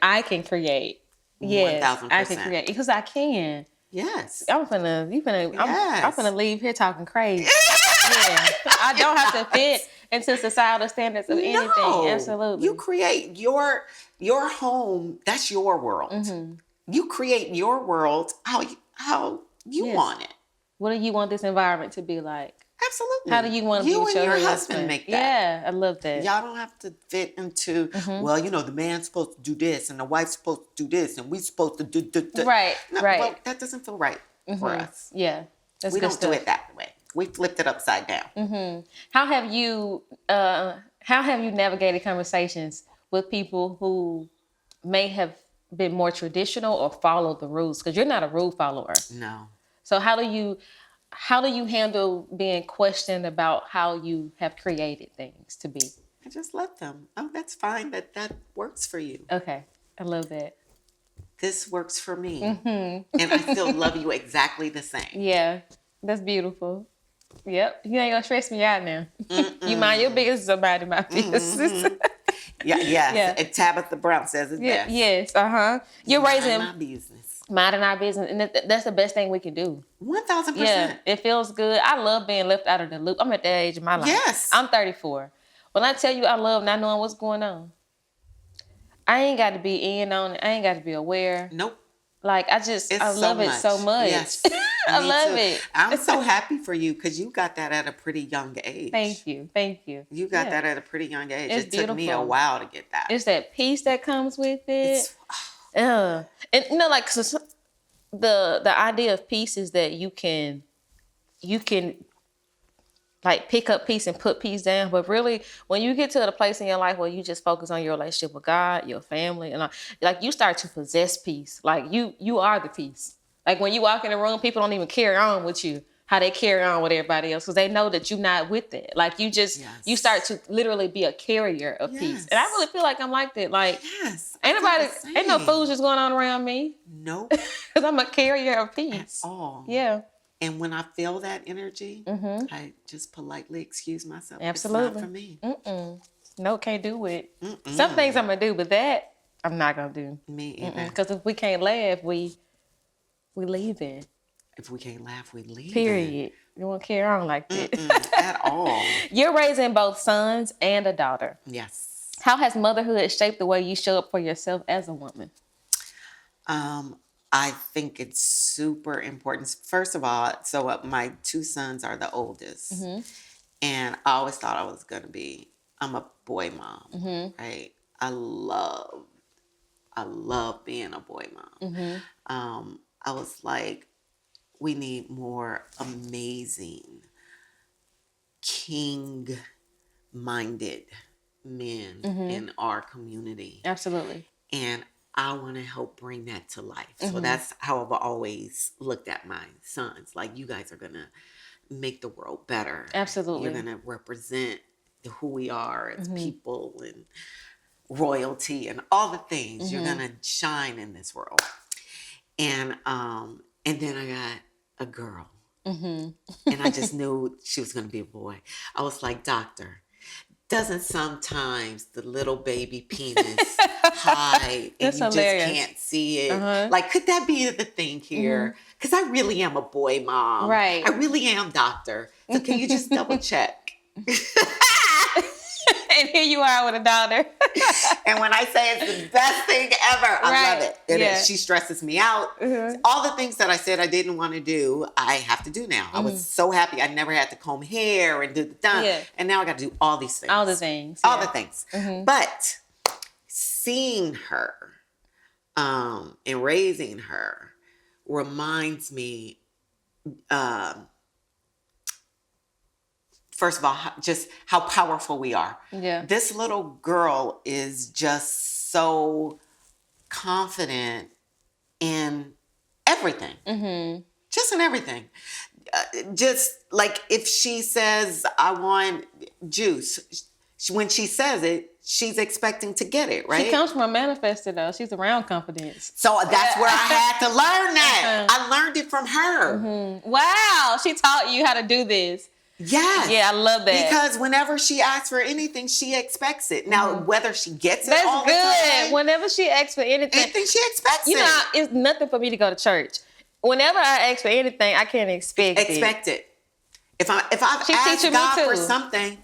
I can create. Yes, 1000%. I can create because I can. Yes. I'm finna leave here talking crazy. Yeah, I don't have to fit into societal standards of anything. No, Absolutely. you create your home. That's your world. You create your world how you want it. What do you want this environment to be like? Absolutely. How do you want to be you with and your husband? husband make that? Yeah, I love that. Y'all don't have to fit into, well, the man's supposed to do this and the wife's supposed to do this and we're supposed to do. Right, right. Well, that doesn't feel right for us. Yeah, that's we good don't stuff. do it that way. We flipped it upside down. How have you navigated conversations with people who may have been more traditional or follow the rules? Because you're not a rule follower. No. So how do you handle being questioned about how you have created things to be? I just let them. Oh, that's fine. That works for you. Okay, I love that. This works for me. And I still love you exactly the same. Yeah, that's beautiful. Yep, you ain't gonna stress me out now. You mind your business, somebody my business. Yeah. And Tabitha Brown says it best. Yes, You're raising my business. Minding our business, and that's the best thing we can do. 1000%. Yeah, it feels good. I love being left out of the loop. I'm at that age of my life. Yes. I'm 34. When I tell you I love not knowing what's going on, I ain't got to be in on it. I ain't got to be aware. Nope. Like, I love it so much. Yes. I Me love too. it. I'm so happy for you because you got that at a pretty young age. Thank you. You got that at a pretty young age. It's it took me a beautiful. while to get that. It's that peace that comes with it. And like, so the idea of peace is that you can like pick up peace and put peace down. But really, when you get to the place in your life where you just focus on your relationship with God, your family, and like you start to possess peace. Like you are the peace. Like when you walk in the room, people don't even carry on with you how they carry on with everybody else because they know that you're not with it. Like you start to literally be a carrier of peace. And I really feel like I'm like that. Like ain't no foolishness going on around me. Nope. Because I'm a carrier of peace. At all. Yeah. And when I feel that energy, I just politely excuse myself. Absolutely. It's not for me. No, can't do it. Some things I'm going to do, but that I'm not going to do. Me either. Because if we can't laugh, we leaving. if we can't laugh, we leave. Period. You won't carry on like that. At all. You're raising both sons and a daughter. Yes. How has motherhood shaped the way you show up for yourself as a woman? I think it's super important. First of all, so my two sons are the oldest. Mm-hmm. And I always thought I'm a boy mom, Mm-hmm. right? I love being a boy mom. I was like, we need more amazing, king-minded men in our community. Absolutely. And I want to help bring that to life. So that's how I've always looked at my sons. Like, you guys are going to make the world better. Absolutely. You're going to represent who we are as people and royalty and all the things. You're going to shine in this world. And then I got a girl. And I just knew she was going to be a boy. I was like, doctor, doesn't sometimes the little baby penis hide and That's you hilarious. just can't see it? Like, could that be the thing here? Because I really am a boy mom. Right. I really am, doctor. So can you just double check? And here you are with a daughter. And when I say it's the best thing ever, I love it. It is. She stresses me out. All the things that I said I didn't want to do, I have to do now. I was so happy. I never had to comb hair and do the done. Yeah. And now I got to do all these things. All the things. All the things. But seeing her and raising her reminds me, first of all, just how powerful we are. Yeah. This little girl is just so confident in everything. Just in everything. Just like if she says, I want juice, when she says it, she's expecting to get it, right? She comes from a manifester, though. She's around confidence. So that's where I had to learn that. I learned it from her. Wow. She taught you how to do this. Yes. Yeah, I love that. Because whenever she asks for anything, she expects it. Now, whether she gets it That's all the good. time, Whenever she asks for anything, she expects you it. know, it's nothing for me to go to church. Whenever I ask for anything, I can't expect it. If I've She asked teaching me God for too. something,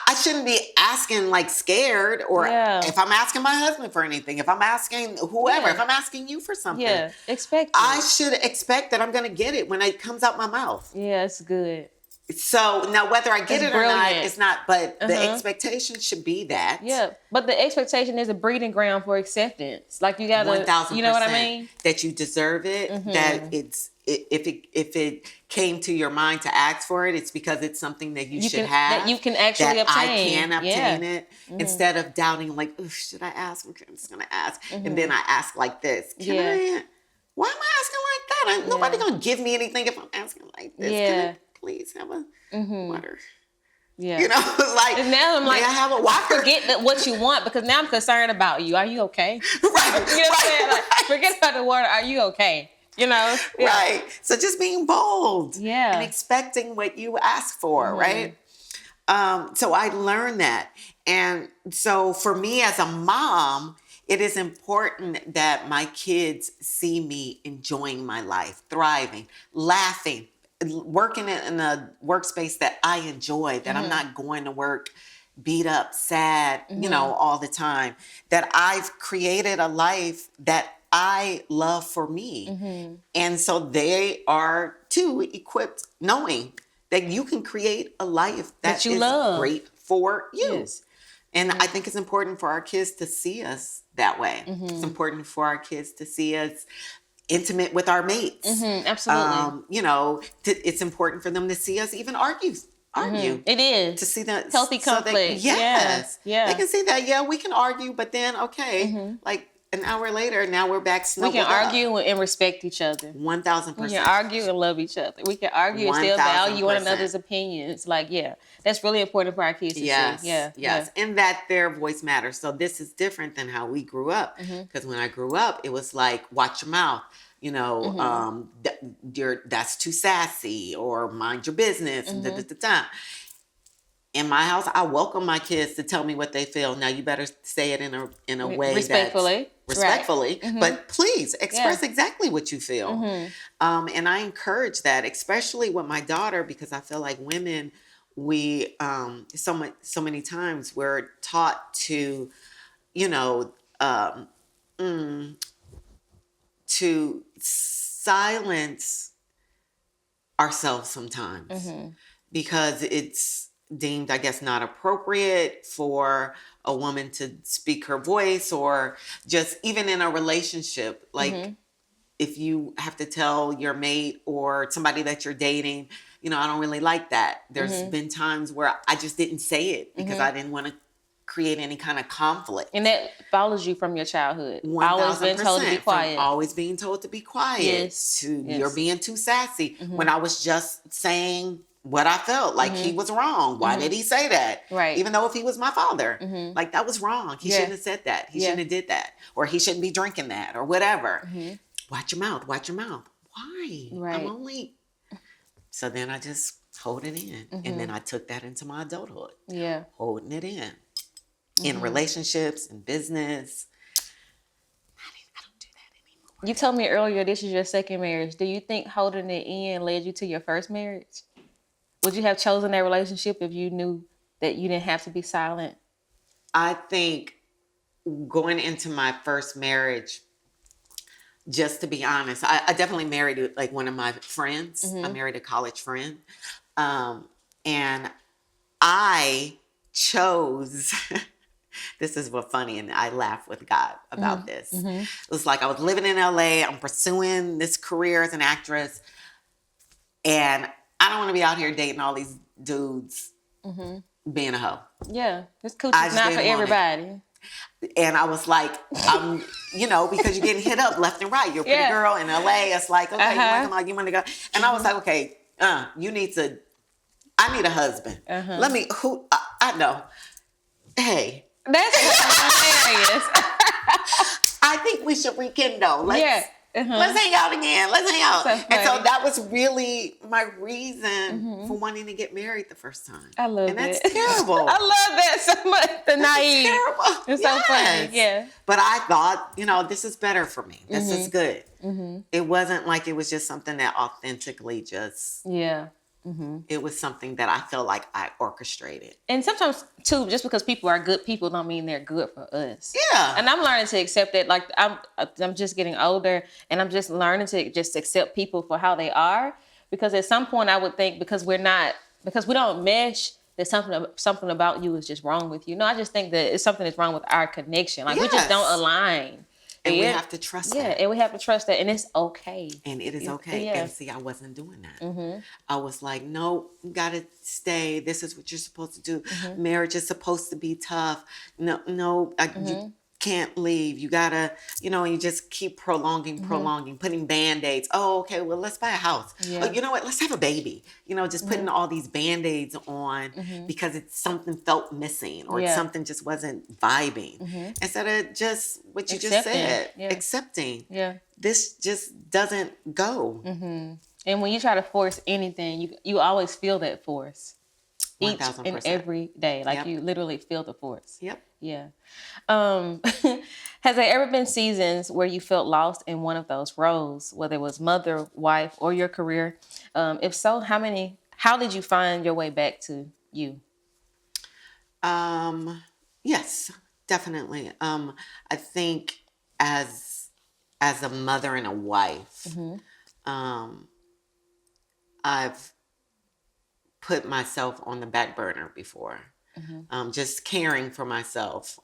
I shouldn't be asking like scared, or if I'm asking my husband for anything, if I'm asking whoever, if I'm asking you for something, expect it. I should expect that I'm going to get it when it comes out my mouth. Yeah, it's good. So now whether I get it or not, it's not, but the expectation should be that. Yeah, but the expectation is a breeding ground for acceptance. Like you gotta, 1,000%. you know what I mean? That you deserve it, that if it came to your mind to ask for it, it's because it's something that you should have. That you can actually that obtain. I can obtain it. Instead of doubting like, oh, should I ask? I'm just going to ask. And then I ask like this. Why am I asking like that? Nobody going to give me anything if I'm asking like this. Can I please have a water? Yeah. You know, like, and now I'm like, may I have a water? I forget what you want because now I'm concerned about you. Are you okay? Right. You know what I'm saying? Like, forget about the water. Are you okay? You know? Yeah. Right. So just being bold. Yeah. And expecting what you ask for, right? So I learned that. And so for me as a mom, it is important that my kids see me enjoying my life, thriving, laughing, working in a workspace that I enjoy, that I'm not going to work beat up, sad, you know, all the time, that I've created a life that I love for me. And so they are too equipped knowing that you can create a life that you is love. Great for you. Yes. And I think it's important for our kids to see us that way. It's important for our kids to see us intimate with our mates. Absolutely. You know, it's important for them to see us even argue. It is. To see that healthy conflict. Yes. Yeah. They can see that, yeah, we can argue, but then, okay, like an hour later, now we're back snuggled We can up. argue and respect each other. 1,000%. We can argue and love each other. We can argue and still value one another's opinions. Like, yeah, that's really important for our kids to see. Yes. And that their voice matters. So this is different than how we grew up. Because when I grew up, it was like, watch your mouth. You know, that's too sassy, or mind your business. in my house, I welcome my kids to tell me what they feel. Now you better say it in a way respectfully, respectfully, right. but please express Yeah. exactly what you feel. And I encourage that, especially with my daughter, because I feel like women, we so many times we're taught to, you know, to silence ourselves sometimes because it's deemed, I guess, not appropriate for a woman to speak her voice, or just even in a relationship. Like if you have to tell your mate or somebody that you're dating, I don't really like that. There's been times where I just didn't say it because I didn't want to create any kind of conflict. And that follows you from your childhood. 1000%. Always been told to be quiet. Always being told to be quiet. Yes. You're being too sassy. When I was just saying what I felt, like he was wrong. Why did he say that? Right. Even though if he was my father, like that was wrong. He shouldn't have said that. He shouldn't have did that. Or he shouldn't be drinking that or whatever. Watch your mouth. Watch your mouth. Why? Right. I'm only... So then I just hold it in. And then I took that into my adulthood. Yeah. Holding it in relationships and business. I don't do that anymore. You told me earlier this is your second marriage. Do you think holding it in led you to your first marriage? Would you have chosen that relationship if you knew that you didn't have to be silent? I think going into my first marriage, just to be honest, I definitely married like one of my friends. I married a college friend. And I chose... This is what's funny, and I laugh with God about this. It was like I was living in LA. I'm pursuing this career as an actress, and I don't want to be out here dating all these dudes being a hoe. Yeah, this coochie is not for everybody. And I was like, because you're getting hit up left and right. You're a pretty girl in LA. It's like, okay, you want to go. And I was like, okay, I need a husband. I know. Hey. That's hilarious. I think we should rekindle. Let's hang out again. Let's hang out. And so that was really my reason for wanting to get married the first time. I love and it. that's terrible. I love that so much. The naive. Terrible. It's so funny. Yeah. But I thought, this is better for me. This is good. It wasn't like it was just something that authentically just... Yeah. It was something that I felt like I orchestrated. And sometimes, too, just because people are good people don't mean they're good for us. Yeah. And I'm learning to accept that. Like, I'm just getting older, and I'm just learning to just accept people for how they are. Because at some point, I would think because we don't mesh, that something about you is just wrong with you. No, I just think that it's something that's wrong with our connection. Like, we just don't align. And we have to trust that. Yeah, and we have to trust that. And it's okay. And it is okay. Yeah. And see, I wasn't doing that. I was like, no, you got to stay. This is what you're supposed to do. Marriage is supposed to be tough. No, you can't leave. You got to, and you just keep prolonging, putting Band-Aids. Oh, okay, well, let's buy a house. Yeah. Oh, you know what? Let's have a baby. Just putting all these Band-Aids on because something felt missing or something just wasn't vibing. Instead of just what you just said, accepting. Yeah. This just doesn't go. And when you try to force anything, you always feel that force. Each 1000%. and every day. Like you literally feel the force. Yep. Yeah. Has there ever been seasons where you felt lost in one of those roles, whether it was mother, wife, or your career? If so, how did you find your way back to you? Yes, definitely. I think as a mother and a wife, I've put myself on the back burner before. Just caring for myself,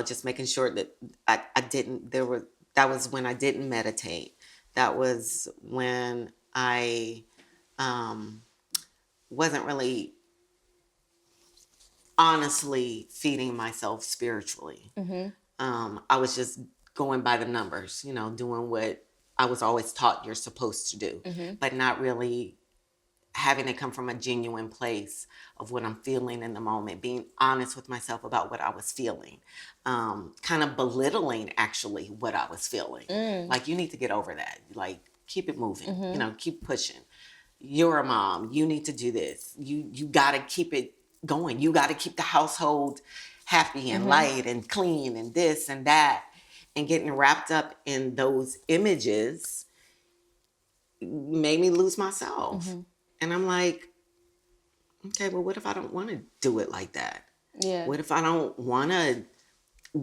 just making sure that that was when I didn't meditate. That was when I wasn't really honestly feeding myself spiritually. I was just going by the numbers, doing what I was always taught you're supposed to do, but not really having it come from a genuine place of what I'm feeling in the moment, being honest with myself about what I was feeling, kind of belittling actually what I was feeling. Like, you need to get over that. Like, keep it moving, keep pushing. You're a mom. You need to do this. You got to keep it going. You got to keep the household happy and light and clean and this and that. And getting wrapped up in those images made me lose myself. And I'm like, okay, well, what if I don't want to do it like that? Yeah. What if I don't want to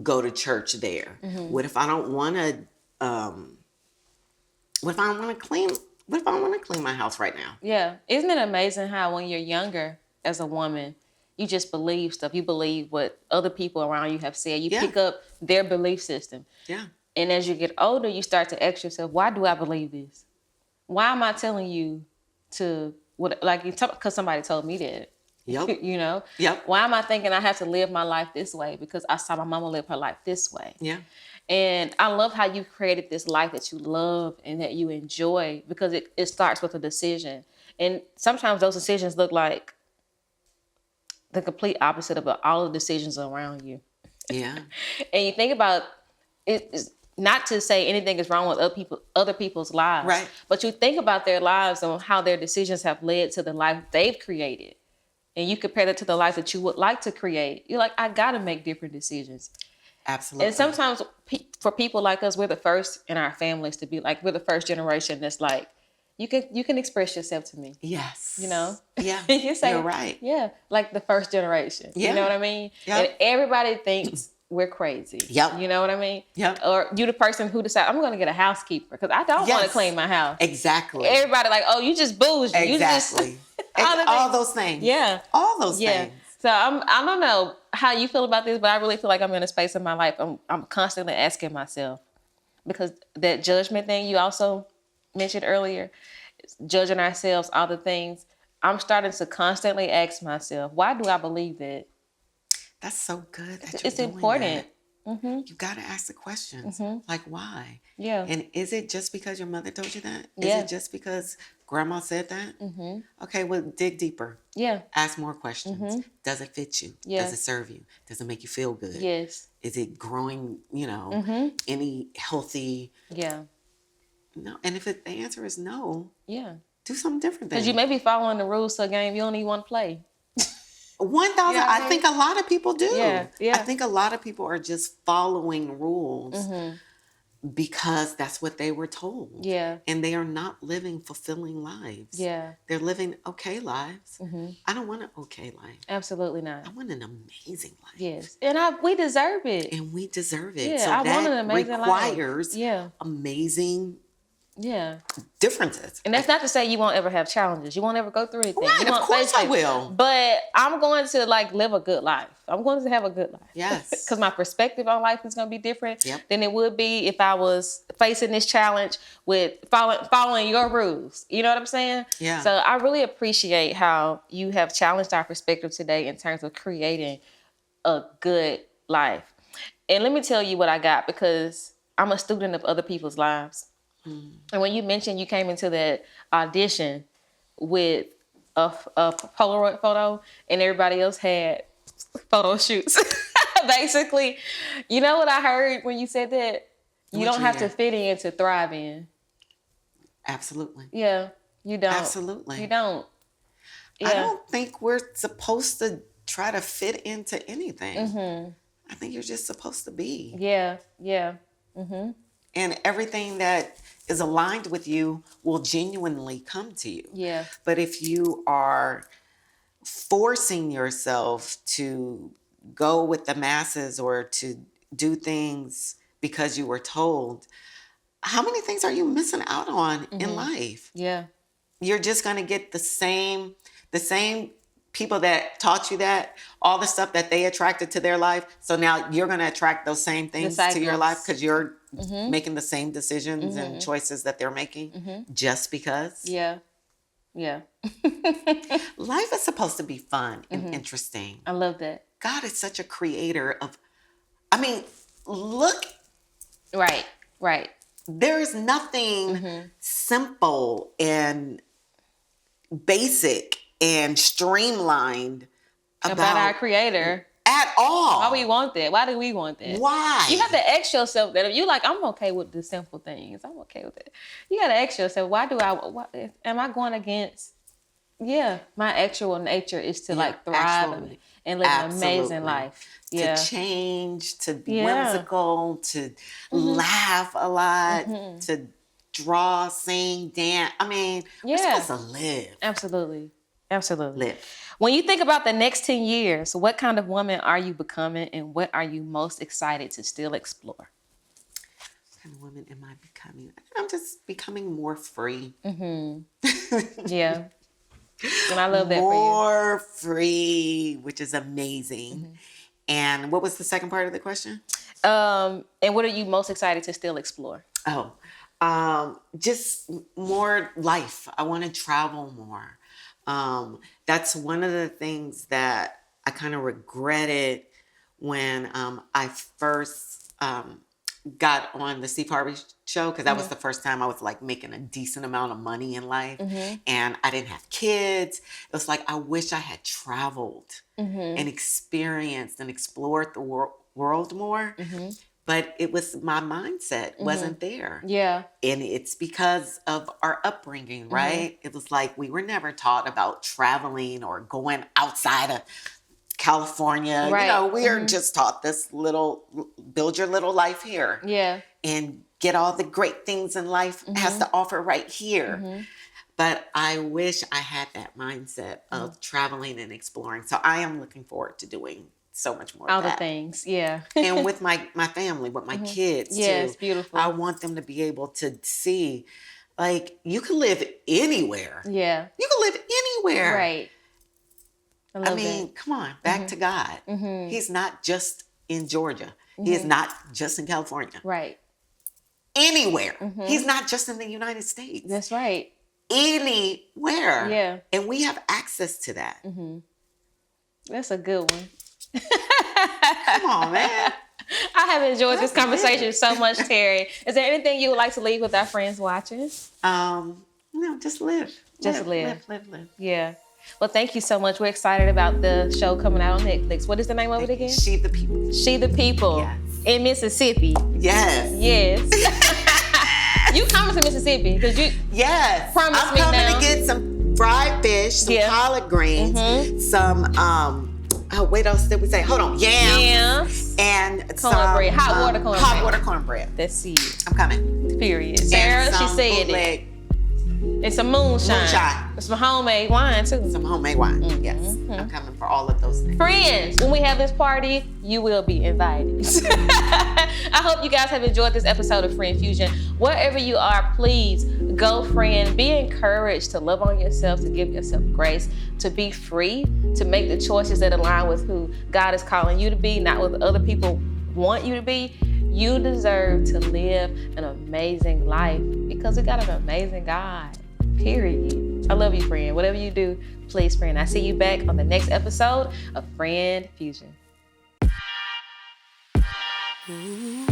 go to church there? What if I don't want to, what if I don't want to clean, what if I want to clean my house right now? Yeah. Isn't it amazing how when you're younger as a woman, you just believe stuff. You believe what other people around you have said. You pick up their belief system. Yeah. And as you get older, you start to ask yourself, why do I believe this? Why am I telling you to, because somebody told me that. Yep. You know? Yep. Why am I thinking I have to live my life this way? Because I saw my mama live her life this way. Yeah. And I love how you created this life that you love and that you enjoy, because it starts with a decision. And sometimes those decisions look like the complete opposite of all the decisions around you. Yeah. And you think about it's not to say anything is wrong with other people's lives, Right. but you think about their lives and how their decisions have led to the life they've created. And you compare that to the life that you would like to create. You're like, I got to make different decisions. Absolutely. And sometimes for people like us, we're the first in our families to be like, we're the first generation that's like, you can express yourself to me. Yes. You know? Yeah. You say, you're right. Yeah, like the first generation. Yeah. You know what I mean? Yep. And everybody thinks we're crazy. Yep. You know what I mean? Yep. Or you the person who decides, I'm going to get a housekeeper because I don't want to clean my house. Exactly. Everybody like, oh, you just bougie. Exactly. You just, all those things. Yeah. All those things. So I don't know how you feel about this, but I really feel like I'm in a space in my life. I'm constantly asking myself, because that judgment thing you also mentioned earlier, judging ourselves, all the things. I'm starting to constantly ask myself, why do I believe that? That's so good. It's important. You got to ask the questions. Like, why? Yeah. And is it just because your mother told you that? Is Yeah. it just because grandma said that? Okay, well, dig deeper. Yeah. Ask more questions. Does it fit you? Yeah. Does it serve you? Does it make you feel good? Yes. Is it growing, any healthy? Yeah. No. And if the answer is no, Yeah. do something different then. Because you may be following the rules to a game you don't even want to play. 1,000. Yeah, I think a lot of people do. Yeah, yeah. I think a lot of people are just following rules because that's what they were told. Yeah. And they are not living fulfilling lives. Yeah. They're living okay lives. I don't want an okay life. Absolutely not. I want an amazing life. Yes. And we deserve it. And we deserve it. Yeah, so I that want an amazing life. requires Yeah. amazing Yeah. differences. And that's not to say you won't ever have challenges. You won't ever go through anything. Right, You of won't course face I things. will. But I'm going to live a good life. I'm going to have a good life. Yes. Because my perspective on life is going to be different Yep. than it would be if I was facing this challenge with following your rules. You know what I'm saying? Yeah. So I really appreciate how you have challenged our perspective today in terms of creating a good life. And let me tell you what I got, because I'm a student of other people's lives. And when you mentioned you came into that audition with a Polaroid photo and everybody else had photo shoots, basically, you know what I heard when you said that? You don't have to fit in to thrive in. Absolutely. Yeah, you don't. Absolutely. You don't. Yeah. I don't think we're supposed to try to fit into anything. I think you're just supposed to be. Yeah, yeah. And everything that is aligned with you will genuinely come to you. Yeah. But if you are forcing yourself to go with the masses or to do things because you were told, how many things are you missing out on in life? Yeah. You're just going to get the same people that taught you that, all the stuff that they attracted to their life. So now you're going to attract those same things to your life because you're making the same decisions and choices that they're making just because. Yeah. Yeah. Life is supposed to be fun and interesting. I love that. God is such a creator of, look, Right. there is nothing simple and basic and streamlined About our creator. at all. Why we want that? Why do we want that? Why? You have to ask yourself that. If you like, I'm okay with the simple things. I'm okay with it. You got to ask yourself, why am I going against Yeah, my actual nature is to like thrive actual- and live an amazing absolutely. life. Yeah. To change, to be Yeah. whimsical, to laugh a lot, to draw, sing, dance. I mean, we're supposed to live. Absolutely. Absolutely. Live. When you think about the next 10 years, what kind of woman are you becoming and what are you most excited to still explore? What kind of woman am I becoming? I'm just becoming more free. Yeah. And I love that More free, which is amazing. And what was the second part of the question? And what are you most excited to still explore? Just more life. I want to travel more. That's one of the things that I kind of regretted when I first got on the Steve Harvey show, because that was the first time I was like making a decent amount of money in life, and I didn't have kids. It was like, I wish I had traveled and experienced and explored the world more. But it was, my mindset wasn't there. Yeah. And it's because of our upbringing, right? It was like, we were never taught about traveling or going outside of California. Right. You know, we are just taught this little, build your little life here. Yeah. And get all the great things in life has to offer right here. But I wish I had that mindset of traveling and exploring. So I am looking forward to doing so much more All of the that. things. Yeah. And with my family, with my kids Yes, too. beautiful. I want them to be able to see, like, you can live anywhere. Yeah. You can live anywhere. Right. I mean, come on, back to God. He's not just in Georgia. He is not just in California. Right. Anywhere. He's not just in the United States. That's right. Anywhere. Yeah. And we have access to that. That's a good one. Come on, man. I have enjoyed this conversation so much, Terri. Is there anything you would like to leave with our friends watching? No, just live. Just live. Live. Yeah. Well, thank you so much. We're excited about the show coming out on Netflix. What is the name of it again? She the People. She the People. Yes. In Mississippi. Yes. Yes. You coming to Mississippi because you promised I'm me coming now. to get some fried fish, some collard greens, some what else did we say? Hold on, yams, and cornbread, hot water cornbread. That's it. I'm coming. Period. Sarah, she said bootleg. It's some moonshine. It's some homemade wine too. Some homemade wine. Yes, I'm coming for all of those things. Friends, when we have this party, you will be invited. I hope you guys have enjoyed this episode of Friend Fusion. Wherever you are, please go, friend. Be encouraged to love on yourself, to give yourself grace, to be free, to make the choices that align with who God is calling you to be, not what other people want you to be. You deserve to live an amazing life because we got an amazing God. Period. I love you, friend. Whatever you do, please, friend. I see you back on the next episode of Friend Fusion. Ooh.